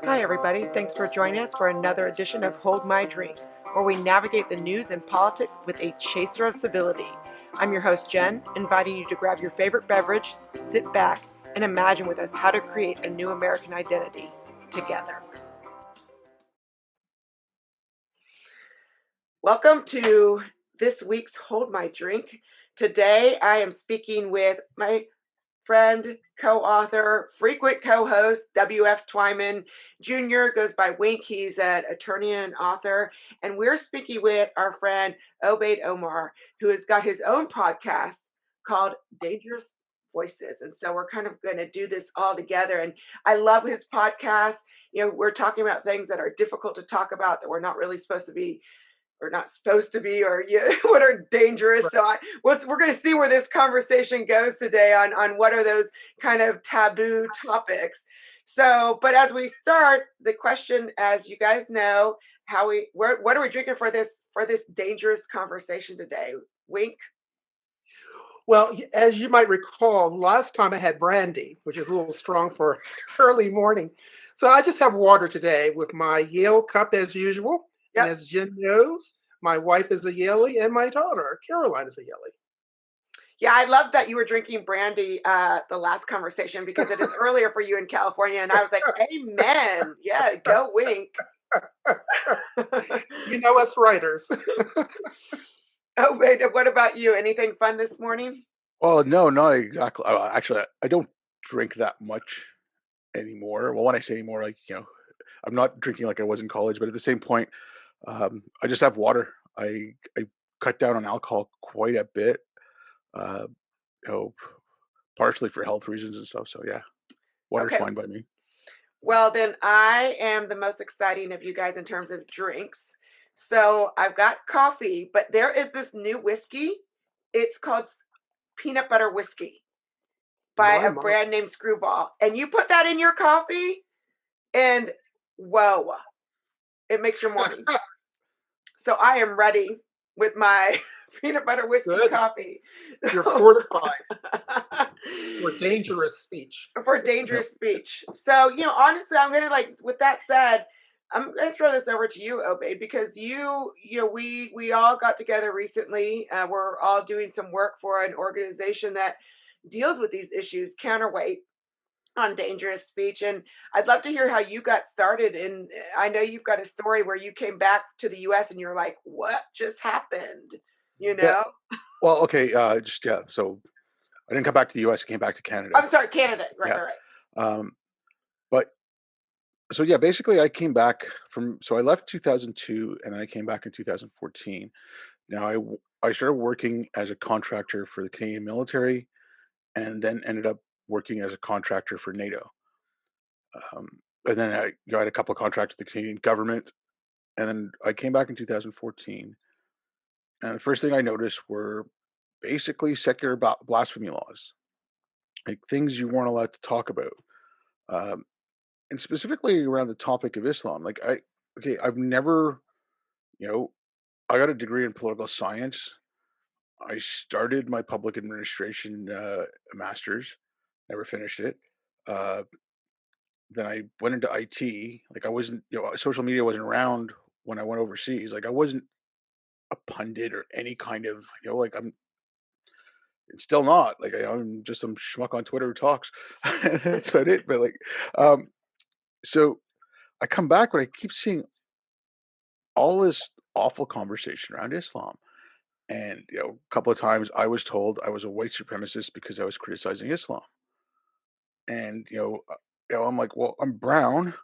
Hi, everybody. Thanks for joining us for another edition of Hold My Drink, where we navigate the news and politics with a chaser of civility. I'm your host, Jen, inviting you to grab your favorite beverage, sit back, and imagine with us how to create a new American identity together. Welcome to this week's Hold My Drink. Today, I am speaking with my friend, co-author, frequent co-host, W.F. Twyman Jr. goes by Wink. He's an attorney and an author. And we're speaking with our friend, Obaid Omer, who has got his own podcast called Dangerous Voices. And so we're kind of going to do this all together. And I love his podcast. We're talking about things that are difficult to talk about that we're not really supposed to be or not supposed to be, or what are dangerous. Right. So we're going to see where this conversation goes today on what are those kind of taboo topics. So, but as we start, the question, as you guys know, what are we drinking for this dangerous conversation today? Wink. Well, as you might recall, last time I had brandy, which is a little strong for early morning. So I just have water today with my Yale cup as usual. And Yep. as Jen knows, my wife is a Yaley and my daughter, Caroline, is a Yaley. Yeah, I love that you were drinking brandy the last conversation because it is earlier for you in California, and I was like, "Amen, yeah, go Wink." You know us writers. Oh, wait, what about you? Anything fun this morning? Well, no, not exactly. Actually, I don't drink that much anymore. Well, when I say anymore, I'm not drinking like I was in college, but at the same point, I just have water. I cut down on alcohol quite a bit, uh, you know, partially for health reasons and stuff. So yeah, water's Okay. fine by me. Well, then I am the most exciting of you guys in terms of drinks. So I've got coffee, but there is this new whiskey. It's called peanut butter whiskey by My, a my. brand named Screwball. And you put that in your coffee, and whoa, it makes your morning. So I am ready with my peanut butter whiskey Good. coffee. You're fortified for dangerous speech. For Yep. dangerous speech. So, honestly, I'm gonna with that said, I'm gonna throw this over to you, Obey, because we all got together recently. We're all doing some work for an organization that deals with these issues, counterweight on dangerous speech. And I'd love to hear how you got started. And I know you've got a story where you came back to the US and you're like, what just happened? You Yeah. know? Well, okay. Just yeah. So I didn't come back to the U.S. I came back to Canada. I'm sorry, Canada. Right, Yeah. right, right. Um, but so yeah, basically, I came back from. So I left 2002, and then I came back in 2014. Now I started working as a contractor for the Canadian military, and then ended up working as a contractor for NATO. Um, and then I got a couple of contracts with the Canadian government, and then I came back in 2014. And the first thing I noticed were basically secular blasphemy laws, like things you weren't allowed to talk about, um, and specifically around the topic of Islam. I've never, you know, I got a degree in political science. I started my public administration master's, never finished it. Uh, then I went into IT. Like I wasn't, social media wasn't around when I went overseas. Like I wasn't a pundit or any kind of, like it's still not. Like I'm just some schmuck on Twitter who talks. That's about it. But um, so I come back, but I keep seeing all this awful conversation around Islam. And a couple of times I was told I was a white supremacist because I was criticizing Islam. And I'm like, well, I'm brown.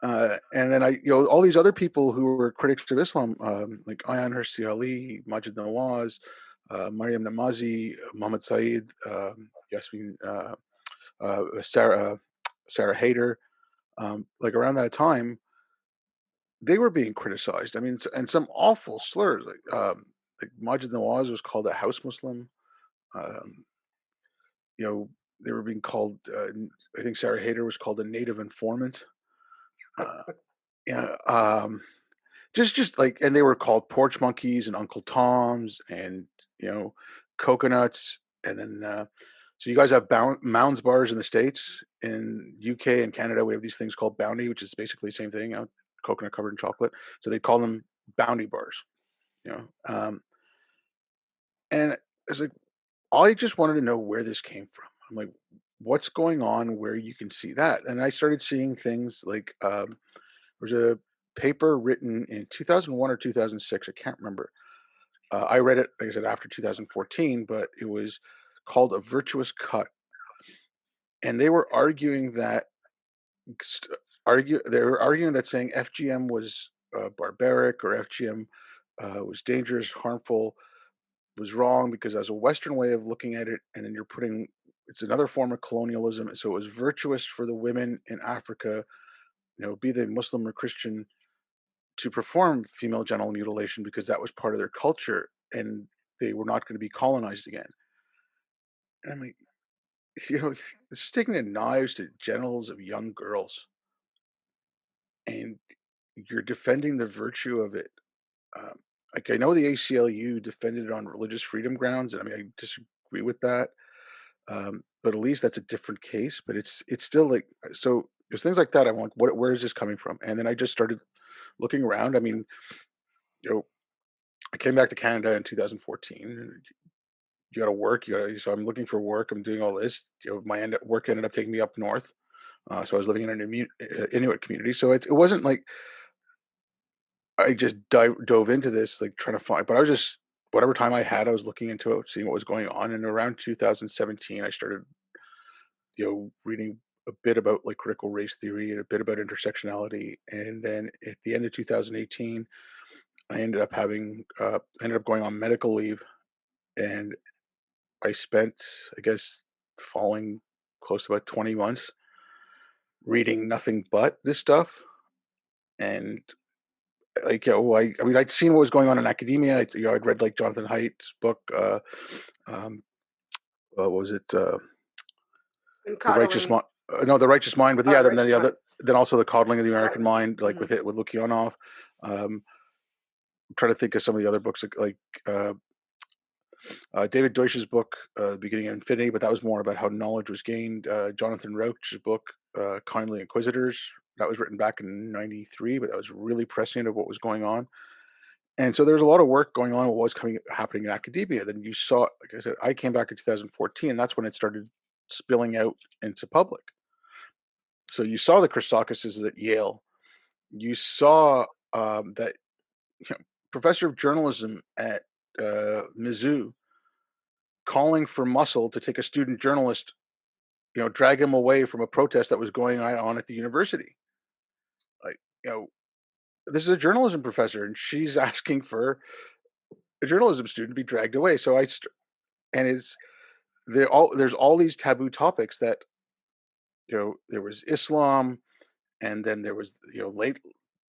And then all these other people who were critics of Islam, like Ayan Hirsi Ali, Majid Nawaz, Mariam Namazi, Muhammad Saeed, Yasmin, Sarah Hayder, like around that time, they were being criticized. I mean, and some awful slurs, like Majid Nawaz was called a house Muslim. Um, you know, they were being called. I think Sarah Hayder was called a native informant. Uh, yeah, just like, and they were called porch monkeys and Uncle Toms and you know coconuts, and then So you guys have Mounds bars in the States. In UK and Canada, we have these things called Bounty, which is basically the same thing, coconut covered in chocolate. So they call them Bounty bars. You know, and it's like I just wanted to know where this came from. I'm like, what's going on where you can see that? And I started seeing things like there's a paper written in 2001 or 2006. I can't remember. I read it, like I said, after 2014, but it was called A Virtuous Cut. And they were arguing that they were arguing that saying FGM was barbaric or FGM was dangerous, harmful, was wrong because as a Western way of looking at it, and then you're putting it's another form of colonialism. So it was virtuous for the women in Africa, be they Muslim or Christian, to perform female genital mutilation because that was part of their culture, and they were not going to be colonized again. And I mean, this is taking the knives to genitals of young girls, and you're defending the virtue of it. Um, like I know the ACLU defended it on religious freedom grounds, and I mean I disagree with that. But at least that's a different case. But it's still like so. There's things like that. I'm like, where is this coming from? And then I just started looking around. I mean, you know, I came back to Canada in 2014. And you got to work. So I'm looking for work. I'm doing all this. My work ended up taking me up north. So I was living in an Inuit community. So it wasn't like I just dove into this, like trying to find, but I was just, whatever time I had, I was looking into it, seeing what was going on. And around 2017, I started, reading a bit about like critical race theory and a bit about intersectionality. And then at the end of 2018, I ended up going on medical leave, and I spent, I guess, the following close to about 20 months reading nothing but this stuff. And like, I mean, I'd seen what was going on in academia. I'd read like Jonathan Haidt's book, um, what was it, And The Righteous coddling. Mind? No, The Righteous Mind. But Oh, yeah, then righteous the mind. other, then also The Coddling of the American Coddling. Mind, like Hmm. with Lukianoff. I'm trying to think of some of the other books, like David Deutsch's book, The Beginning of Infinity, but that was more about how knowledge was gained. Jonathan Rauch's book, Kindly Inquisitors, that was written back in '93, but that was really prescient of what was going on. And so there's a lot of work going on, what was happening in academia. Then you saw, like I said, I came back in 2014, and that's when it started spilling out into public. So you saw the Christofuses at Yale. You saw that professor of journalism at Mizzou calling for muscle to take a student journalist, drag him away from a protest that was going on at the university. Like, this is a journalism professor, and she's asking for a journalism student to be dragged away. So and there's all these taboo topics that, there was Islam, and then there was, the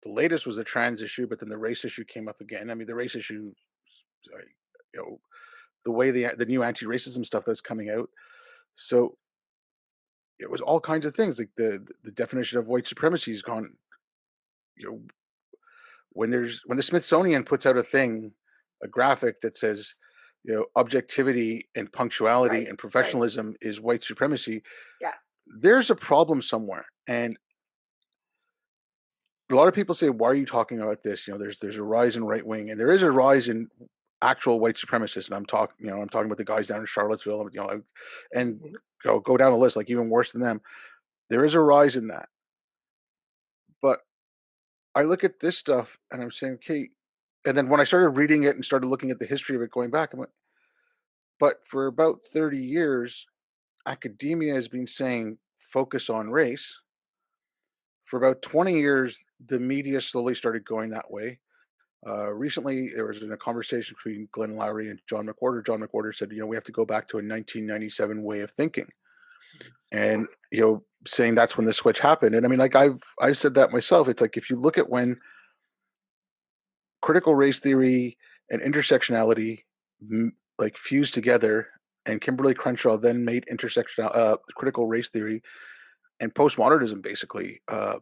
latest was the trans issue, but then the race issue came up again. I mean, the race issue, like, you know, the way the new anti-racism stuff that's coming out. So it was all kinds of things, like the definition of white supremacy has gone. You know, when the Smithsonian puts out a graphic that says, objectivity and punctuality Right. and Right. professionalism is white supremacy, Yeah. there's a problem somewhere. And a lot of people say, "Why are you talking about this?" There's a rise in right wing, and there is a rise in actual white supremacists. And I'm talking about the guys down in Charlottesville, and Mhm. go down the list, like even worse than them. There is a rise in that, but I look at this stuff and I'm saying, okay. And then when I started reading it and started looking at the history of it going back, I'm like, but for about 30 years, academia has been saying focus on race. For about 20 years, the media slowly started going that way. Recently, there was a conversation between Glenn Lowry and John McWhorter. John McWhorter said, we have to go back to a 1997 way of thinking, and saying that's when the switch happened. And I mean, like I've said that myself. It's like if you look at when critical race theory and intersectionality like fused together, and Kimberly Crenshaw then made critical race theory and postmodernism basically, you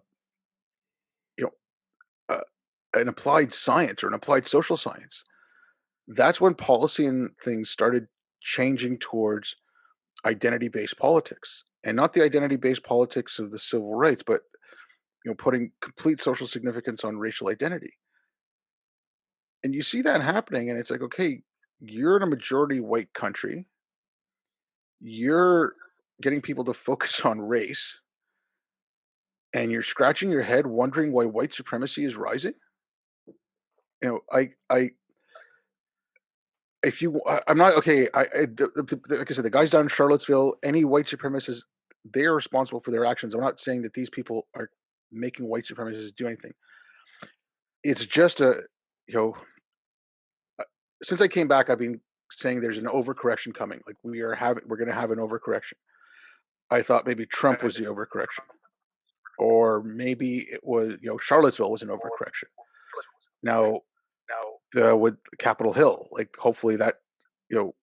know, uh, an applied science or an applied social science. That's when policy and things started changing towards identity-based politics, and not the identity-based politics of the civil rights, but putting complete social significance on racial identity. And you see that happening, and it's like, okay, you're in a majority white country. You're getting people to focus on race, and you're scratching your head wondering why white supremacy is rising. I if you, I'm not okay. Like I said, the guys down in Charlottesville, any white supremacists, they are responsible for their actions. I'm not saying that these people are making white supremacists do anything. It's just you know, since I came back, I've been saying there's an overcorrection coming. Like we're going to have an overcorrection. I thought maybe Trump was the overcorrection, or maybe it was Charlottesville was an overcorrection. Now with Capitol Hill, like hopefully that you know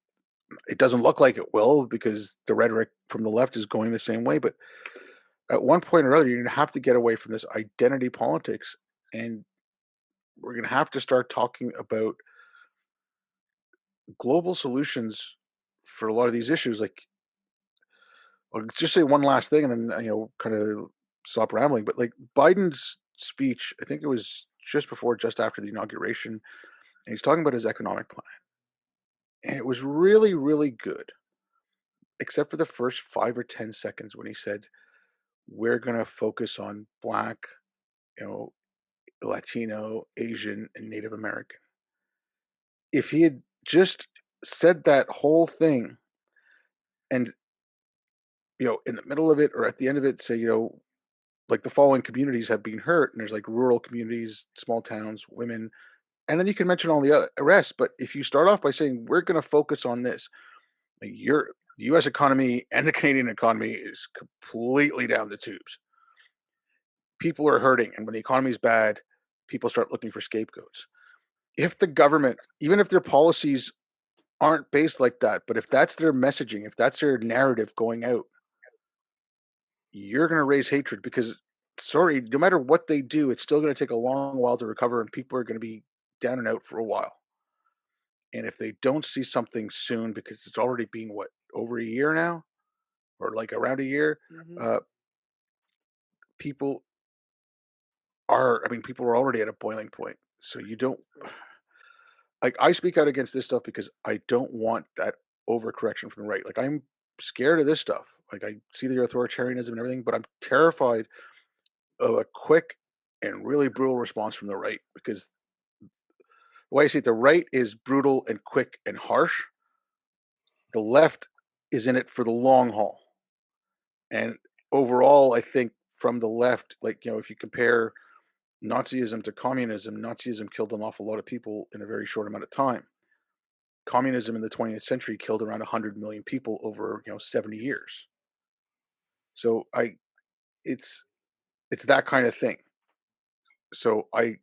it doesn't look like it will because the rhetoric from the left is going the same way. But at one point or other, you're going to have to get away from this identity politics, and we're going to have to start talking about global solutions for a lot of these issues. Like, I'll just say one last thing, and then kind of stop rambling. But like Biden's speech, I think it was just after the inauguration, and he's talking about his economic plan, and it was really, really good, except for the first 5 or 10 seconds when he said, "We're going to focus on Black, you know, Latino, Asian, and Native American." If he had just said that whole thing, and in the middle of it or at the end of it, say, like the following communities have been hurt, and there's like rural communities, small towns, women, and then you can mention all the other rest. But if you start off by saying we're going to focus on this, like the U.S. economy and the Canadian economy is completely down the tubes. People are hurting, and when the economy is bad, people start looking for scapegoats. If the government, even if their policies aren't based like that, but if that's their messaging, if that's their narrative going out, you're going to raise hatred because, sorry, no matter what they do, it's still going to take a long while to recover, and people are going to be down and out for a while. And if they don't see something soon, because it's already been what, over a year now, or like around a year, Mhm. uh, people people are already at a boiling point. So you don't, like, I speak out against this stuff because I don't want that overcorrection from the right. Like, I'm scared of this stuff. Like, I see the authoritarianism and everything, but I'm terrified of a quick and really brutal response from the right, because the way I see it, the right is brutal and quick and harsh. The left is in it for the long haul. And overall, I think from the left, like, if you compare Nazism to communism, Nazism killed an awful lot of people in a very short amount of time. Communism in the 20th century killed around 100 million people over 70 years. So it's it's that kind of thing. So I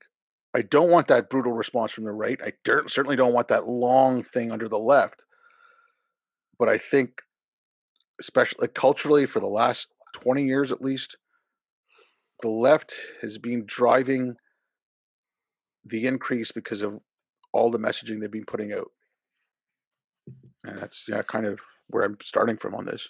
don't want that brutal response from the right. I certainly don't want that long thing under the left. But I think, especially culturally, for the last 20 years at least, the left has been driving the increase because of all the messaging they've been putting out. And that's, yeah, kind of where I'm starting from on this.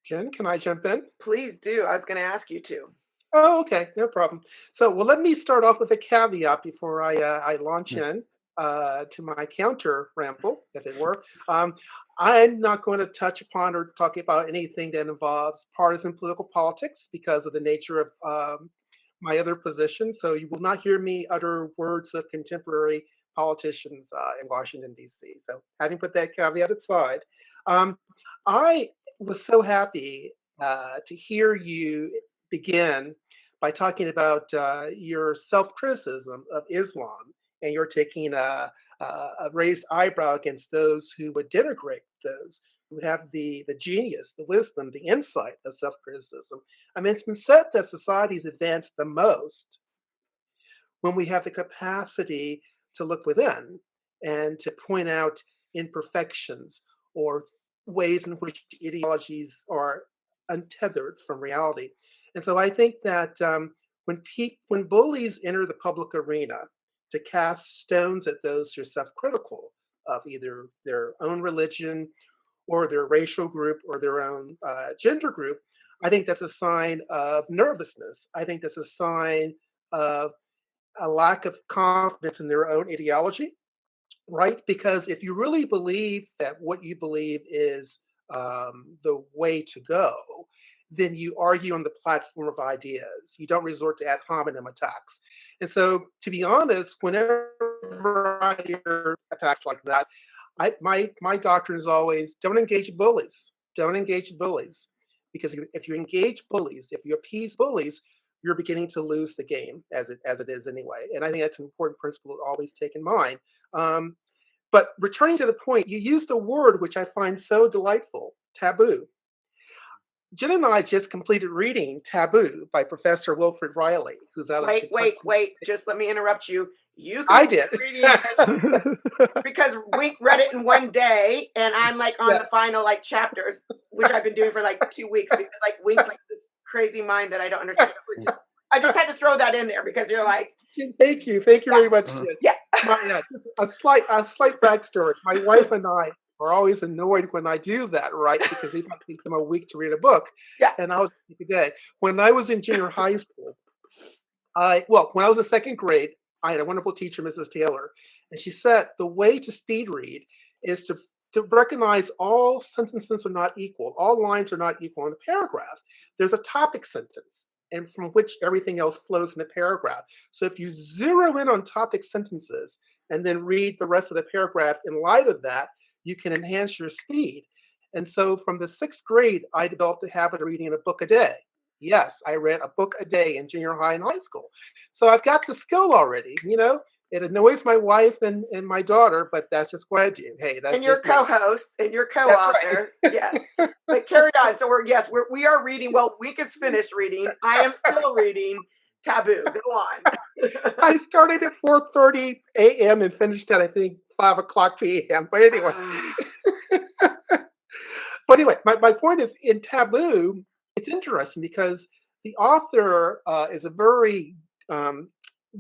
Jen, can I jump in? Please do. I was going to ask you to. Oh, okay, no problem. So, well, let me start off with a caveat before I launch Yeah. in to my counter ramble, if it were. I'm not going to touch upon or talk about anything that involves partisan political politics because of the nature of my other position. So, you will not hear me utter words of contemporary politicians in Washington, D.C. So, having put that caveat aside, um, I was so happy to hear you begin by talking about your self-criticism of Islam, and you're taking a raised eyebrow against those who would denigrate those who have the genius, the wisdom, the insight of self-criticism. I mean, it's been said that societies advance the most when we have the capacity to look within and to point out imperfections or ways in which ideologies are untethered from reality. And so I think that when bullies enter the public arena to cast stones at those who are self-critical of either their own religion or their racial group or their own gender group, I think that's a sign of nervousness. I think that's a sign of a lack of confidence in their own ideology, right? Because if you really believe that what you believe is the way to go, then you argue on the platform of ideas. You don't resort to ad hominem attacks. And so, to be honest, whenever I hear attacks like that, my doctrine is always don't engage bullies. Don't engage bullies, because if you engage bullies, if you appease bullies, you're beginning to lose the game as it is anyway. And I think that's an important principle to always take in mind. Um, but returning to the point, you used a word which I find so delightful: taboo. Jen and I just completed reading Taboo by Professor Wilfred Riley, who's out of Kentucky. Wait. Just let me interrupt you. You I completed did. reading because Wink read it in one day, and I'm like on the Yes. final like chapters, which I've been doing for like 2 weeks because like Wink has this crazy mind that I don't understand. I just had to throw that in there because you're like, Thank you yeah, very much, Jen. yeah. Just a slight backstory. My wife and I are always annoyed when I do that, right? Because it might take them a week to read a book, Yeah. and I was a day. When I was in junior high school, when I was in second grade, I had a wonderful teacher, Mrs. Taylor, and she said the way to speed read is to recognize all sentences are not equal, all lines are not equal in a paragraph. There's a topic sentence, and from which everything else flows in a paragraph. So if you zero in on topic sentences and then read the rest of the paragraph in light of that, you can enhance your speed. And so from the sixth grade, I developed the habit of reading a book a day. Yes, I read a book a day in junior high and high school. So I've got the skill already, you know. It annoys my wife and my daughter, but that's just what I do. Hey, that's And your just me. co-host and your That's right. co-author, yes. But carry on. So we are reading. Well, Wink is finished reading. I am still reading Taboo. Go on. I started at 4:30 a.m. and finished at I think 5 o'clock p.m. But anyway, my point is in Taboo, it's interesting because the author is a very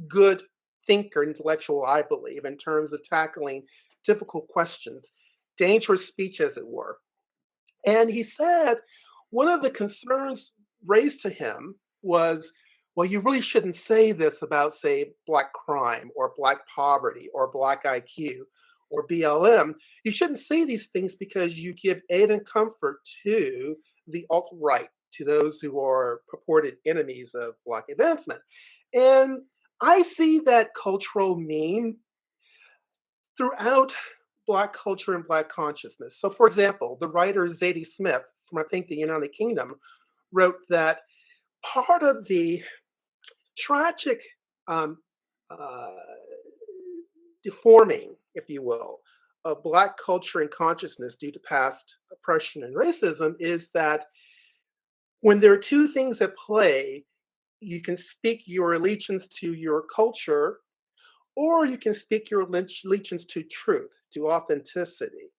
good thinker, intellectual, I believe, in terms of tackling difficult questions, dangerous speech, as it were. And he said one of the concerns raised to him was, well, you really shouldn't say this about, say, Black crime or Black poverty or Black IQ or BLM. You shouldn't say these things because you give aid and comfort to the alt right, to those who are purported enemies of Black advancement. And I see that cultural meme throughout Black culture and Black consciousness. So, for example, the writer Zadie Smith from, I think, the United Kingdom wrote that part of the tragic um, uh, deforming, if you will, of Black culture and consciousness due to past oppression and racism is that when there are two things at play, you can speak your allegiance to your culture, or you can speak your allegiance to truth, to authenticity.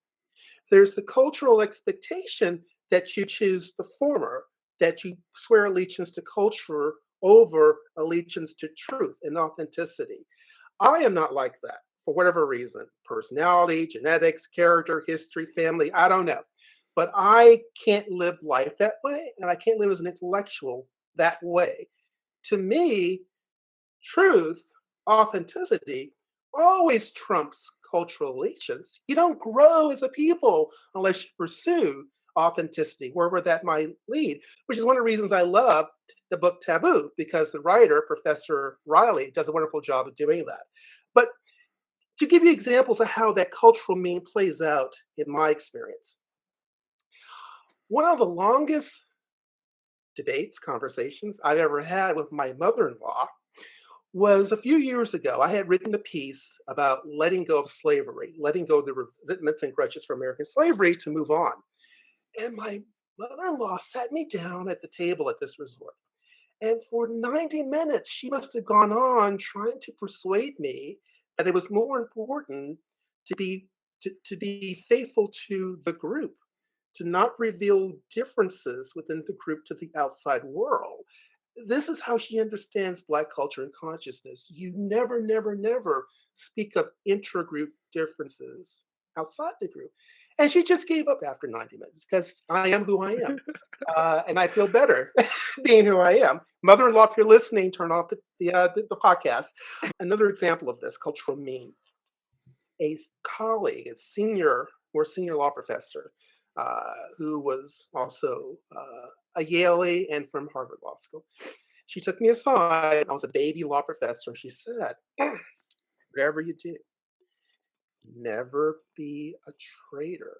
There's the cultural expectation that you choose the former, that you swear allegiance to culture over allegiance to truth and authenticity. I am not like that for whatever reason: personality, genetics, character, history, family, I don't know. But I can't live life that way, and I can't live as an intellectual that way. To me, truth, authenticity always trumps cultural allegiance. You don't grow as a people unless you pursue authenticity, wherever that might lead, which is one of the reasons I love the book Taboo, because the writer, Professor Riley, does a wonderful job of doing that. But to give you examples of how that cultural meme plays out in my experience, one of the longest debates, conversations I've ever had with my mother in law was a few years ago. I had written a piece about letting go of slavery, letting go of the resentments and grudges for American slavery to move on. And my mother in law sat me down at the table at this resort. And for 90 minutes, she must have gone on trying to persuade me that it was more important to to be faithful to the group, to not reveal differences within the group to the outside world. This is how she understands Black culture and consciousness. You never speak of intra-group differences outside the group. And she just gave up after 90 minutes because I am who I am. And I feel better being who I am. Mother-in-law, if you're listening, turn off the podcast. Another example of this cultural meme. A colleague, a senior law professor, who was also a Yale and from Harvard Law School. She took me aside. I was a baby law professor. She said, whatever you do, never be a traitor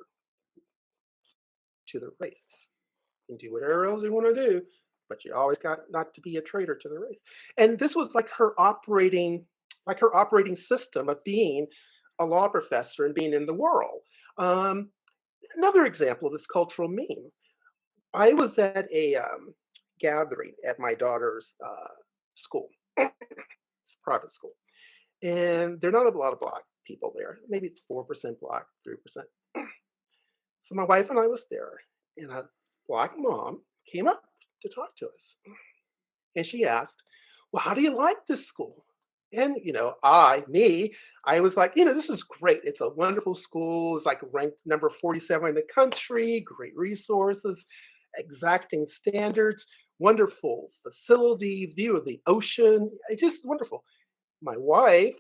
to the race. You can do whatever else you want to do, but you always got not to be a traitor to the race. And this was like her operating system of being a law professor and being in the world. Um, Another example of this cultural meme. I was at a gathering at my daughter's school. It's a private school, and there are not a lot of Black people there. Maybe it's 4% Black, 3%. So my wife and I was there, and a Black mom came up to talk to us, and she asked, "Well, how do you like this school?" And I was like, this is great. It's a wonderful school. It's like ranked number 47 in the country. Great resources, exacting standards, wonderful facility, view of the ocean. It's just wonderful. My wife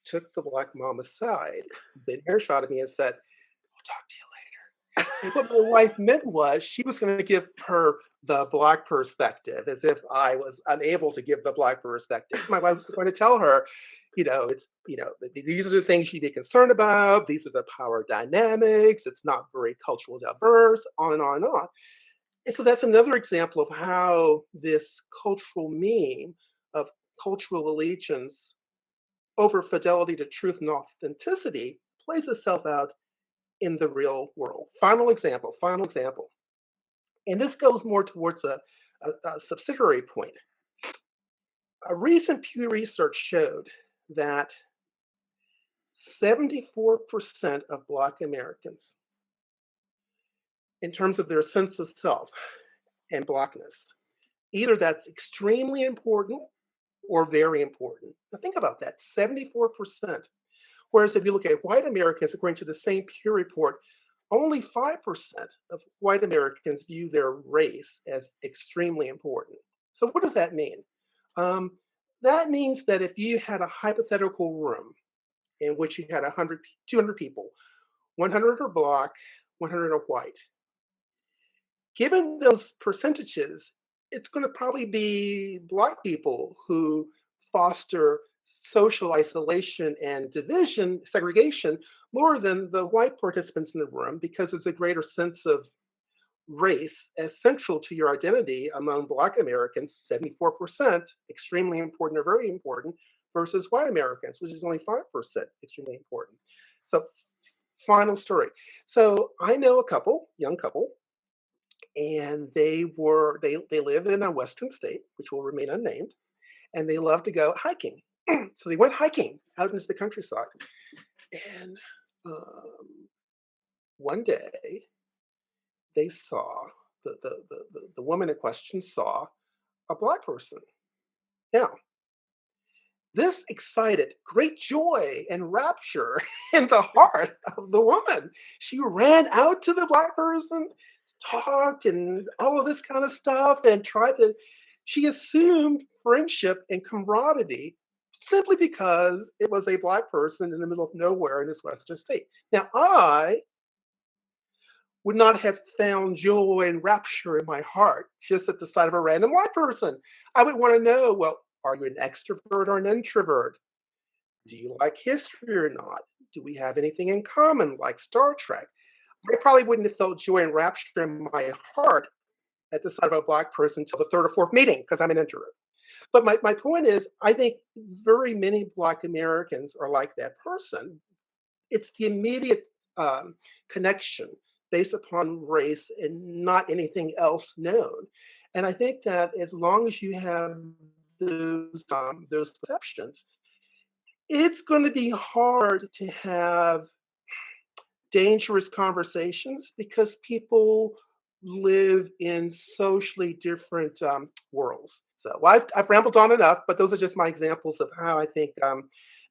took the Black mom aside, then earshot at me and said, "I'll talk to you later." And what my wife meant was she was going to give her the Black perspective, as if I was unable to give the Black perspective. My wife was going to tell her, these are the things she'd be concerned about. These are the power dynamics. It's not very culturally diverse, on and on and on. And so that's another example of how this cultural meme of cultural allegiance over fidelity to truth and authenticity plays itself out in the real world. Final example. And this goes more towards a subsidiary point. A recent Pew Research showed that 74% of Black Americans, in terms of their sense of self and Blackness, either that's extremely important or very important. Now think about that, 74%. Whereas if you look at white Americans, according to the same Pew report, only 5% of white Americans view their race as extremely important. So what does that mean? Um, that means that if you had a hypothetical room in which you had 100, 200 people, 100 are Black, 100 are white, given those percentages, it's going to probably be Black people who foster social isolation and division, segregation, more than the white participants in the room, because there's a greater sense of race as central to your identity among Black Americans, 74%, extremely important or very important, versus white Americans, which is only 5% extremely important. So, final story. So I know a young couple, and they live in a western state, which will remain unnamed, and they love to go hiking. So they went hiking out into the countryside, and one day they saw the woman in question saw a Black person. Now, this excited great joy and rapture in the heart of the woman. She ran out to the Black person, talked, and all of this kind of stuff, and she assumed friendship and camaraderie simply because it was a Black person in the middle of nowhere in this western state. Now, I would not have found joy and rapture in my heart just at the sight of a random White person. I would want to know, well, are you an extrovert or an introvert? Do you like history or not? Do we have anything in common, like Star Trek? I probably wouldn't have felt joy and rapture in my heart at the sight of a Black person until the third or fourth meeting, because I'm an introvert. But my point is, I think very many Black Americans are like that person. It's the immediate connection based upon race and not anything else known. And I think that as long as you have those perceptions, it's going to be hard to have dangerous conversations because people live in socially different worlds. So I've rambled on enough, but those are just my examples of how I think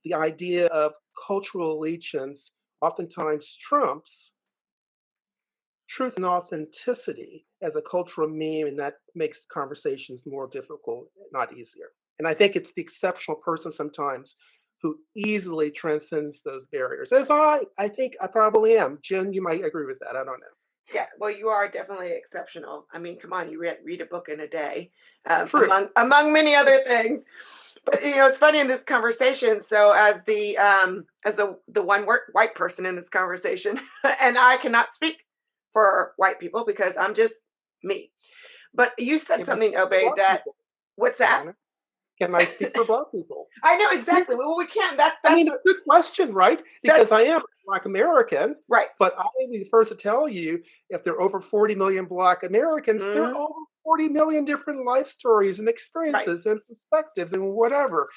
the idea of cultural allegiance oftentimes trumps truth and authenticity as a cultural meme, and that makes conversations more difficult, not easier. And I think it's the exceptional person sometimes who easily transcends those barriers. As I think I probably am. Jen, you might agree with that. I don't know. Yeah, well, you are definitely exceptional. I mean, come on, you read a book in a day, True. among many other things. But it's funny in this conversation. So, as the white person in this conversation, and I cannot speak for white people because I'm just me. But you said Can I something, speak for Obey. Black That people, what's Your that? Honor? Can I speak for Black people? I know Yeah, exactly. Well, we can't. That's I that's mean, it's a good question, right? Because that's I am a Black American, right. but I will be the first to tell you if there are over 40 million Black Americans, there are Mhm. over 40 million different life stories and Right. experiences and perspectives and whatever,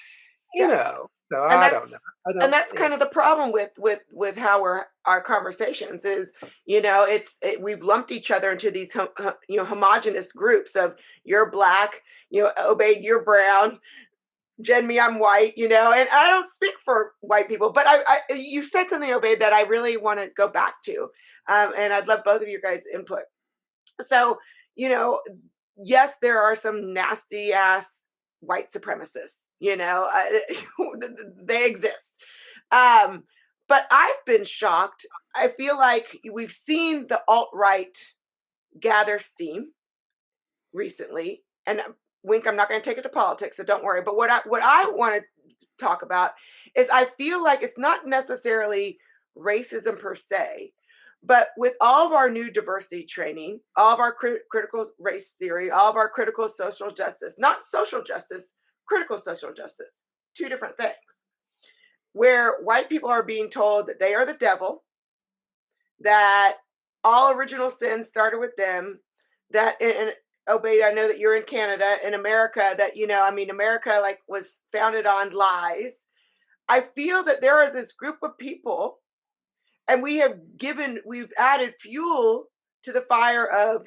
you Yeah. know. So and I don't know. that's I and don't, that's yeah. kind of the problem with how our conversations is, we've lumped each other into these homogenous groups of you're black, Obeyed, you're brown, Jen, me, I'm white, and I don't speak for white people, but you said something, Obeyed, that I really want to go back to, and I'd love both of you guys input. So, you know, yes, there are some nasty ass white supremacists, they exist. Um, but I've been shocked. I feel like we've seen the alt right gather steam recently, and wink, I'm not going to take it to politics, so don't worry. But what I want to talk about is I feel like it's not necessarily racism per se, but with all of our new diversity training, all of our critical race theory, all of our critical social justice, not social justice, critical social justice, two different things, where white people are being told that they are the devil, that all original sin started with them, that and Obey, I know that you're in Canada, in America, that I mean, America like was founded on lies. I feel that there is this group of people, and we've added fuel to the fire of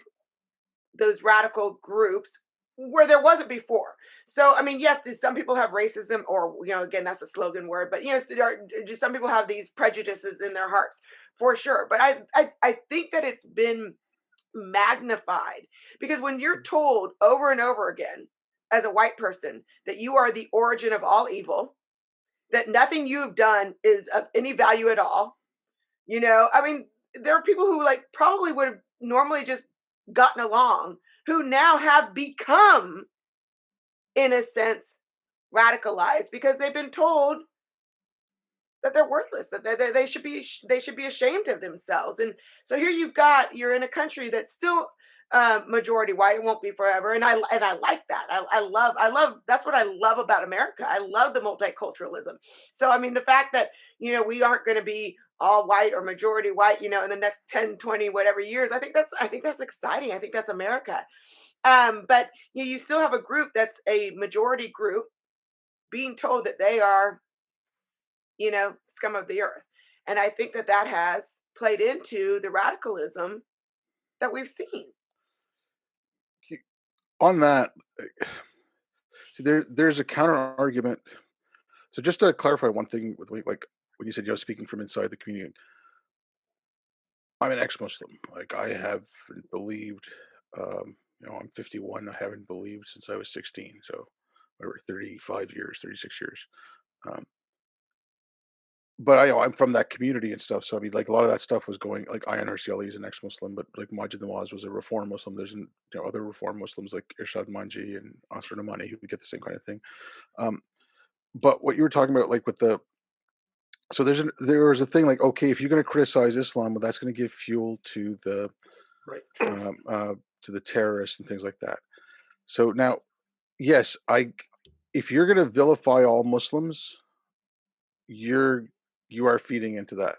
those radical groups where there wasn't before. So, I mean, yes, do some people have racism, or again, that's a slogan word, but yes, do some people have these prejudices in their hearts? For sure. But I think that it's been magnified, because when you're told over and over again as a white person that you are the origin of all evil, that nothing you've done is of any value at all, I mean, there are people who like probably would have normally just gotten along, who now have become, in a sense, radicalized because they've been told that they're worthless, that they should be ashamed of themselves. And so here you're in a country that's still majority white. It won't be forever, and I like that. I love that's what I love about America. I love the multiculturalism. So I mean, the fact that we aren't going to be all white or majority white, in the next 10, 20, whatever years, I think that's exciting. I think that's America. But you still have a group that's a majority group being told that they are scum of the earth. And I think that that has played into the radicalism that we've seen. On that, see, there's a counter argument. So just to clarify one thing, with like when you said speaking from inside the community, I'm an ex-Muslim. Like I haven't believed. I'm 51. I haven't believed since I was 16. So over 35 years, 36 years. Um, but I'm from that community and stuff. So I mean, like a lot of that stuff was going. Like Ayan Hirsi is an ex-Muslim, but like Majid Nawaz was a reform Muslim. There's other reform Muslims like Irshad Manji and Asr Namani who get the same kind of thing. Um, but what you were talking about, like with the so there was a thing like, okay, if you're going to criticize Islam, well, that's going to give fuel Right. um, uh, to the terrorists and things like that. So now, yes, if you're going to vilify all Muslims, you're you are feeding into that.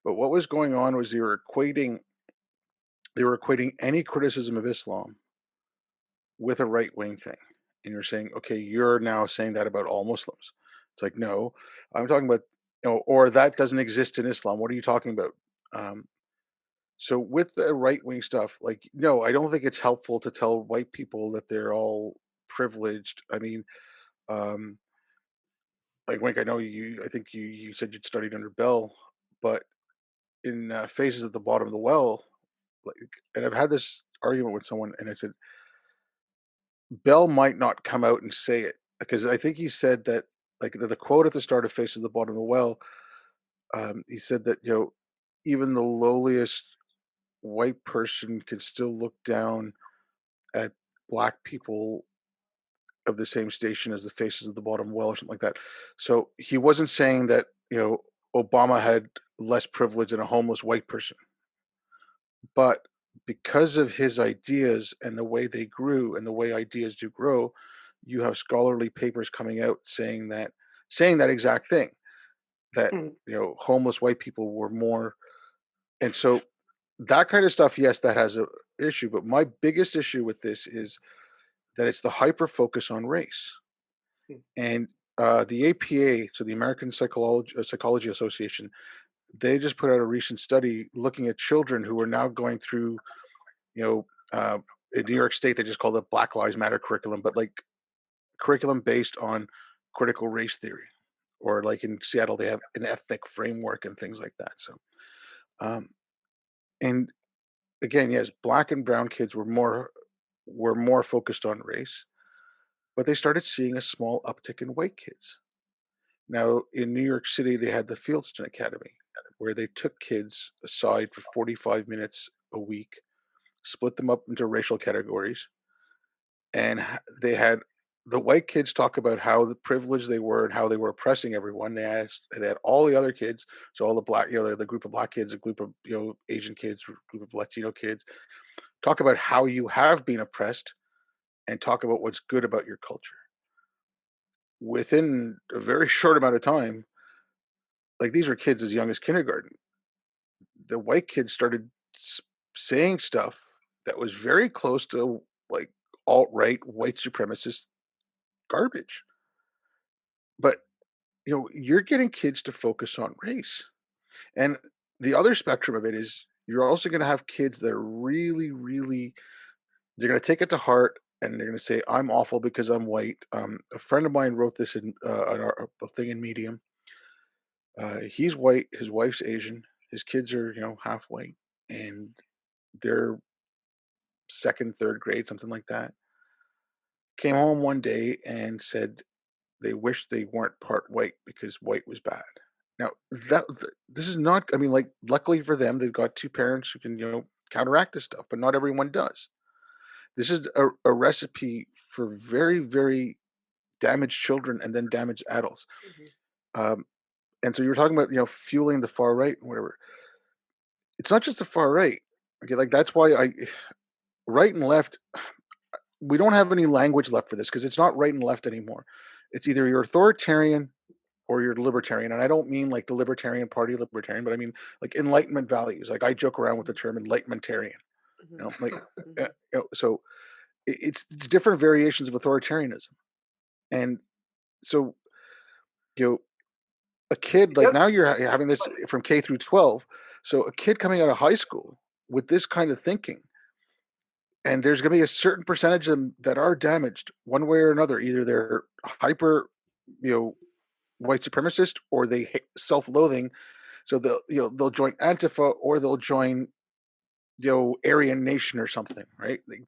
But what was going on was they were equating any criticism of Islam with a right wing thing, and you're saying, okay, you're now saying that about all Muslims. It's like, no, I'm talking about or that doesn't exist in Islam. What are you talking about? Um, So with the right wing stuff, like, no, I don't think it's helpful to tell white people that they're all privileged. I mean, um, like Wink, I know I think you said you'd studied under Bell. but in Faces at the Bottom of the Well, like, and I've had this argument with someone, and I said Bell might not come out and say it because I think he said that, like, the quote at the start of Faces at the Bottom of the Well, he said that, even the lowliest white person can still look down at black people of the same station as the faces of the bottom well or something like that. So he wasn't saying that, Obama had less privilege than a homeless white person, but because of his ideas and the way they grew and the way ideas do grow, you have scholarly papers coming out saying that exact thing, that, Mm, homeless white people were more. And so that kind of stuff, yes, that has a issue, but my biggest issue with this is that it's the hyper focus on race. mm, And the APA, so the American Psychology Association, they just put out a recent study looking at children who are now going through, you know, in New York State, they just call it Black Lives Matter curriculum, but like curriculum based on critical race theory, or like in Seattle, they have an ethnic framework and things like that. So, um, and again, yes, black and brown kids were more focused on race, but they started seeing a small uptick in white kids. Now, in New York City, they had the Fieldston Academy, where they took kids aside for 45 minutes a week, split them up into racial categories, and they had the white kids talk about how the privileged they were and how they were oppressing everyone. They had all the other kids, so all the black, the group of black kids, a group of Asian kids, a group of Latino kids, talk about how you have been oppressed and talk about what's good about your culture. Within a very short amount of time, like these were kids as young as kindergarten, the white kids started saying stuff that was very close to like alt right white supremacist garbage. But you're getting kids to focus on race, and the other spectrum of it is you're also going to have kids that are really, really, they're going to take it to heart, and they're going to say, "I'm awful because I'm white." A friend of mine wrote this in a thing in Medium. He's white, his wife's Asian, his kids are half white, and they're second, third grade, something like that. Came home one day and said they wish they weren't part white because white was bad. Now this is not. I mean, like, luckily for them, they've got two parents who can counteract this stuff, but not everyone does. This is a recipe for very, very damaged children and then damaged adults. Mhm. Um, and so you were talking about fueling the far right and whatever. It's not just the far right. Okay, like that's why I right and left, we don't have any language left for this because it's not right and left anymore. It's either you're authoritarian or you're libertarian. And I don't mean like the Libertarian Party libertarian, but I mean like Enlightenment values. Like I joke around with the term Enlightenmentarian. Mhm. Like Mhm. so it's different variations of authoritarianism. And so you know a kid, the like, other, now you're having this from K through 12. So a kid coming out of high school with this kind of thinking, and there's going to be a certain percentage of them that are damaged one way or another. Either they're hyper, you know, white supremacist, or they self-loathing. So they'll join Antifa, or they'll join Aryan Nation or something, right? Like,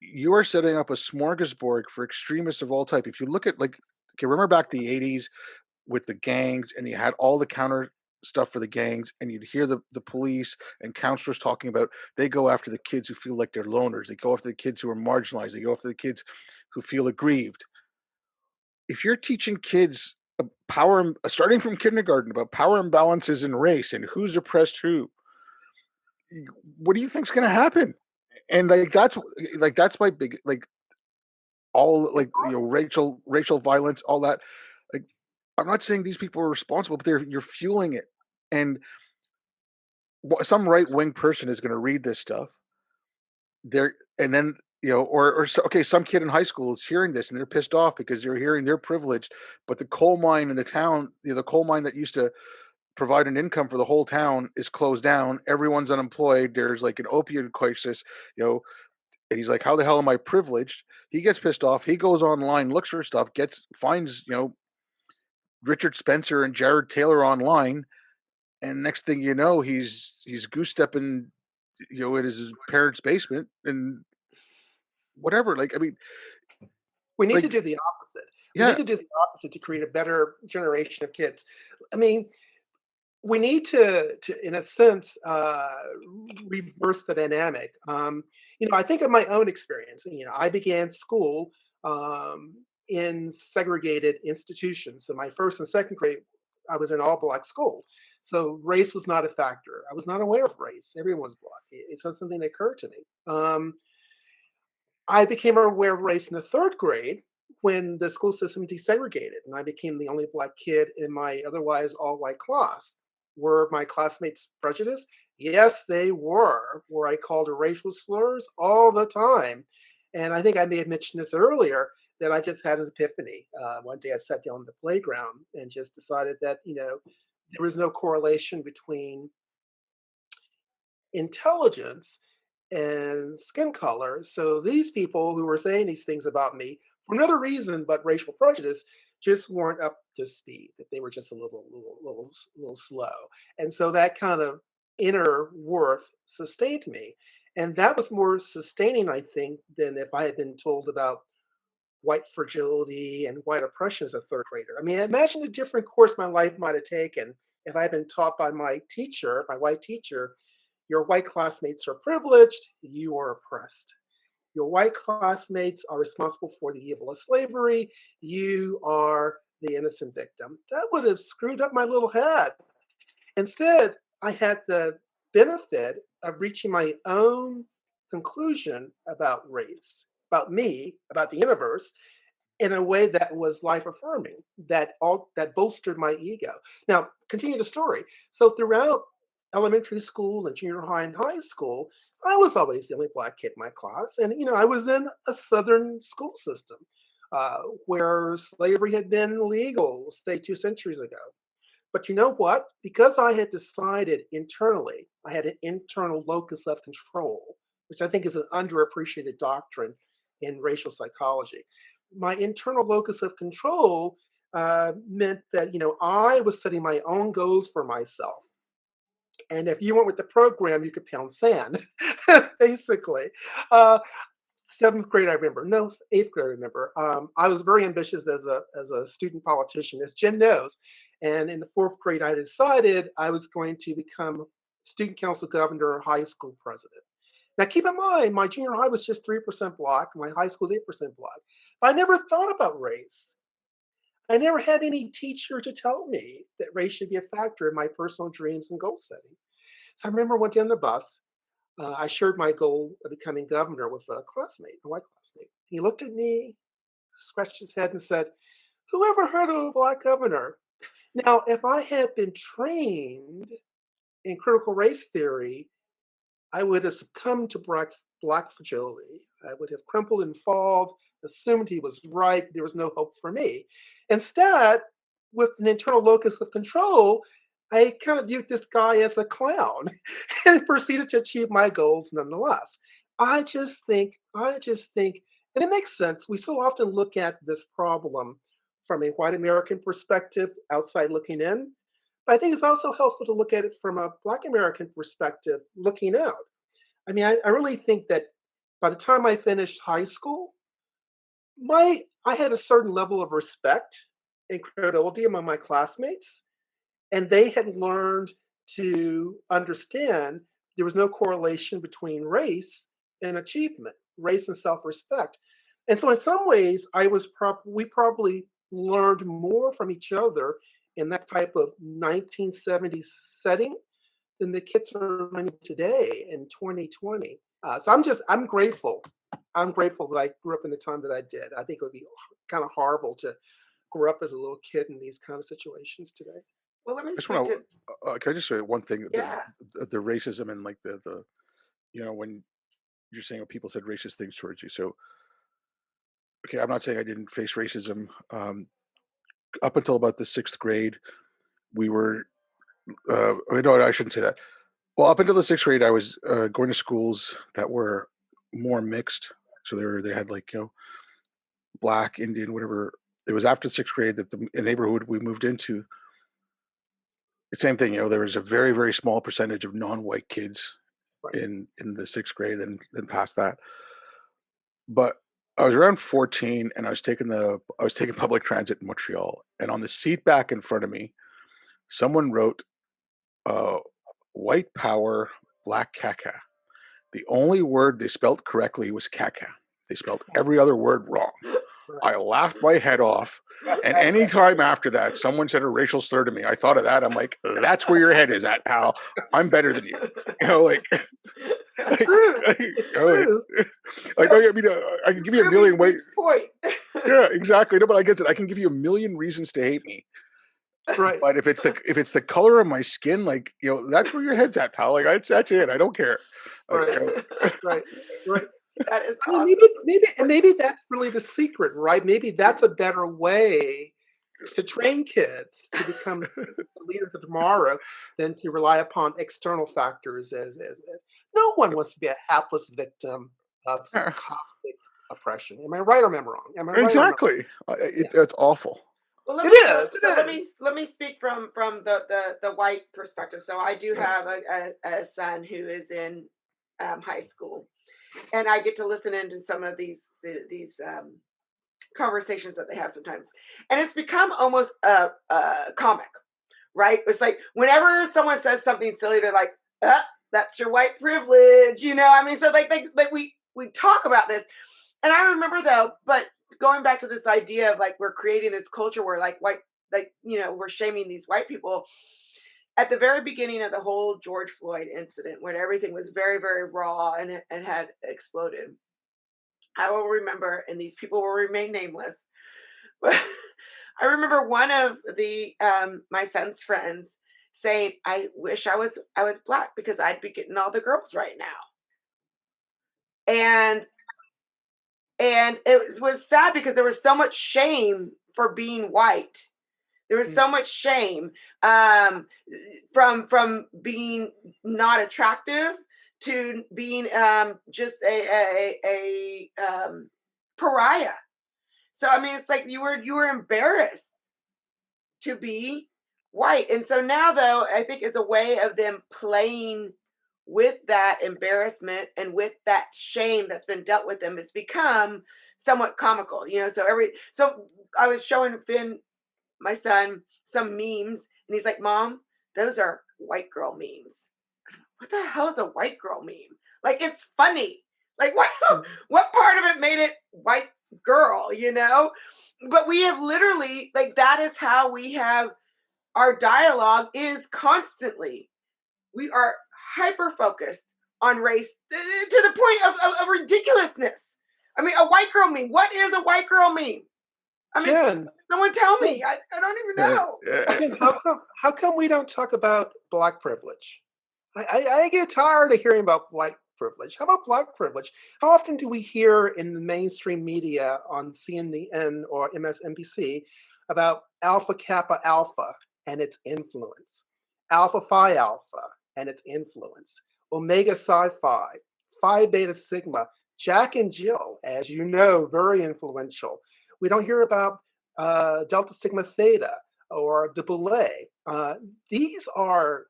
you are setting up a smorgasbord for extremists of all type. If you look at, like, okay, remember back to the 80s with the gangs, and you had all the counter stuff for the gangs, and you'd hear the police and counselors talking about they go after the kids who feel like they're loners, they go after the kids who are marginalized, they go after the kids who feel aggrieved. If you're teaching kids starting from kindergarten, about power imbalances in race and who's oppressed who, what do you think's going to happen? And that's my big, like, all, it's like, racial violence, all that. Like, I'm not saying these people are responsible, but you're fueling it. And some right wing person is going to read this stuff there, and then okay, some kid in high school is hearing this and they're pissed off because they're hearing they're privileged, but the coal mine in the town, the coal mine that used to provide an income for the whole town is closed down. Everyone's unemployed. There's like an opioid crisis, and he's like, "How the hell am I privileged?" He gets pissed off. He goes online, looks for stuff, finds Richard Spencer and Jared Taylor online, and next thing you know, he's goose stepping, in his parents' basement and whatever. Like, I mean, We need to like, do the opposite. We yeah, need to do the opposite to create a better generation of kids. I mean, we need to in a sense, reverse the dynamic. I think of my own experience. I began school um, in segregated institutions. So my first and second grade, I was in all black school. So race was not a factor. I was not aware of race. Everyone was black. It's not something that occurred to me. I became aware of race in the third grade when the school system desegregated, and I became the only black kid in my otherwise all white class. Were my classmates prejudiced? Yes, they were. Were I called racial slurs? All the time. And I think I may have mentioned this earlier that I just had an epiphany. One day I sat down on the playground and just decided that, there was no correlation between intelligence and skin color. So these people who were saying these things about me for another reason but racial prejudice just weren't up to speed. That they were just a little slow. And so that kind of inner worth sustained me. And that was more sustaining, I think, than if I had been told about white fragility and white oppression as a third grader. I mean, imagine a different course my life might have taken if I had been taught by my teacher, my white teacher, your white classmates are privileged, you are oppressed. Your white classmates are responsible for the evil of slavery, you are the innocent victim. That would have screwed up my little head. Instead, I had the benefit of reaching my own conclusion about race, about me, about the universe, in a way that was life affirming, that bolstered my ego. Now, continue the story. So throughout elementary school and junior high and high school, I was always the only black kid in my class, and I was in a southern school system uh, where slavery had been legal, say 2 centuries ago. But you know what? Because I had decided internally, I had an internal locus of control, which I think is an underappreciated doctrine in racial psychology. My internal locus of control meant that I was setting my own goals for myself, and if you went with the program, you could pound sand, basically. Uh, Seventh grade, I remember. No, eighth grade, I remember. I was very ambitious as a student politician, as Jen knows. And in the fourth grade, I decided I was going to become student council governor, high school president. Now, keep in mind, my junior high was just 3% black. My high school was 8% black. But I never thought about race. I never had any teacher to tell me that race should be a factor in my personal dreams and goal setting. So I remember one day on the bus, I shared my goal of becoming governor with a classmate, a white classmate. He looked at me, scratched his head, and said, "Who ever heard of a black governor?" Now, if I had been trained in critical race theory, I would have succumbed to black fragility. I would have crumpled and fallen, assumed he was right, there was no hope for me. Instead, with an internal locus of control, I kind of viewed this guy as a clown and proceeded to achieve my goals nonetheless. I just think, and it makes sense. We so often look at this problem from a white American perspective, outside looking in. But I think it's also helpful to look at it from a Black American perspective, looking out. I mean, I really think that by the time I finished high school, I had a certain level of respect and credibility among my classmates, and they had learned to understand there was no correlation between race and achievement, race and self-respect. And so in some ways, we probably learned more from each other in that type of 1970s setting than the kids are learning today in 2020. So I'm grateful. I'm grateful that I grew up in the time that I did. I think it would be kind of horrible to grow up as a little kid in these kind of situations today. Well, let me I just speak want to, to. Can I just say one thing? yeah. The racism and like the when you're saying when people said racist things towards you. So okay, I'm not saying I didn't face racism. Up until about the sixth grade, we were. No, I shouldn't say that. Well, up until the sixth grade, I was going to schools that were more mixed. So they had like black, Indian, whatever. It was after sixth grade that the neighborhood we moved into, same thing. There was a very, very small percentage of non-white kids Right. in the sixth grade, then past that. But I was around 14, and I was taking public transit in Montreal, and on the seat back in front of me, someone wrote, uh, "White power, black caca." The only word they spelt correctly was caca. They spelled every other word wrong. Right. I laughed my head off. And any time after that, someone said a racial slur to me, I thought of that. I'm like, that's where your head is at, pal. I'm better than you. Like, It's true. It's true. like, So I mean, I can give you a proving million ways. Rick's point. Yeah, exactly. No, but I guess I can give you a million reasons to hate me. Right. But if it's the color of my skin, like, that's where your head's at, pal. Like, that's it. I don't care. Like, Right. Right. Right. That is I mean, awesome. maybe that's really the secret, right? Maybe that's a better way to train kids to become the leaders of tomorrow than to rely upon external factors. As no one wants to be a hapless victim of yeah, cosmic oppression. Am I right or am I wrong? Am I right or am I wrong? exactly. Yeah. It's awful. Well, It is. so It is. let me speak from the white perspective. So I do have a son who is in high school, and I get to listen into some of these conversations that they have sometimes, and it's become almost a comic, right? It's like whenever someone says something silly, they're like, "That's your white privilege," I mean, so like we talk about this, and I remember though, but going back to this idea of like we're creating this culture where like white, like we're shaming these white people. At the very beginning of the whole George Floyd incident, when everything was very, very raw and it had exploded, I will remember, and these people will remain nameless, but I remember one of the my son's friends saying, "I wish I was black because I'd be getting all the girls right now." And was sad because there was so much shame for being white. There was Mm. so much shame um, from being not attractive to being just a pariah. So I mean, it's like you were embarrassed to be white. And so now, though, I think is a way of them playing with that embarrassment and with that shame that's been dealt with them. It's become somewhat comical, So I was showing Finn, my son, some memes, and he's like, "Mom, those are white girl memes." What the hell is a white girl meme? Like, it's funny. Like, Mm. what part of it made it white girl, But we have literally, like, that is how we have our dialogue is constantly. We are hyper focused on race to the point of ridiculousness. I mean, a white girl meme. What is a white girl meme? I mean, Jen, someone tell Jen, me. I don't even Yeah, know. yeah. Jen, how come we don't talk about black privilege? I get tired of hearing about white privilege. How about black privilege? How often do we hear in the mainstream media on CNN or MSNBC about Alpha Kappa Alpha and its influence, Alpha Phi Alpha and its influence, Omega Psi Phi, Phi Beta Sigma, Jack and Jill, as you know, very influential. We don't hear about Delta Sigma Theta or the Boule. These are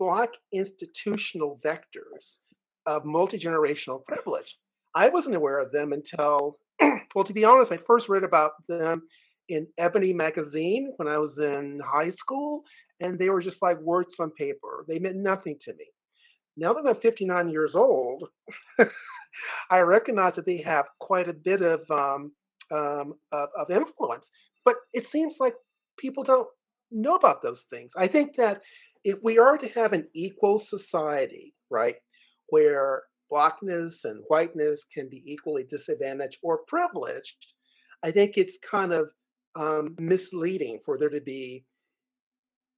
Black institutional vectors of multi-generational privilege. I wasn't aware of them until, well, to be honest, I first read about them in Ebony magazine when I was in high school, and they were just like words on paper. They meant nothing to me. Now that I'm 59 years old, I recognize that they have quite a bit of influence, but it seems like people don't know about those things. I think that if we are to have an equal society, right, where blackness and whiteness can be equally disadvantaged or privileged, I think it's kind of misleading for there to be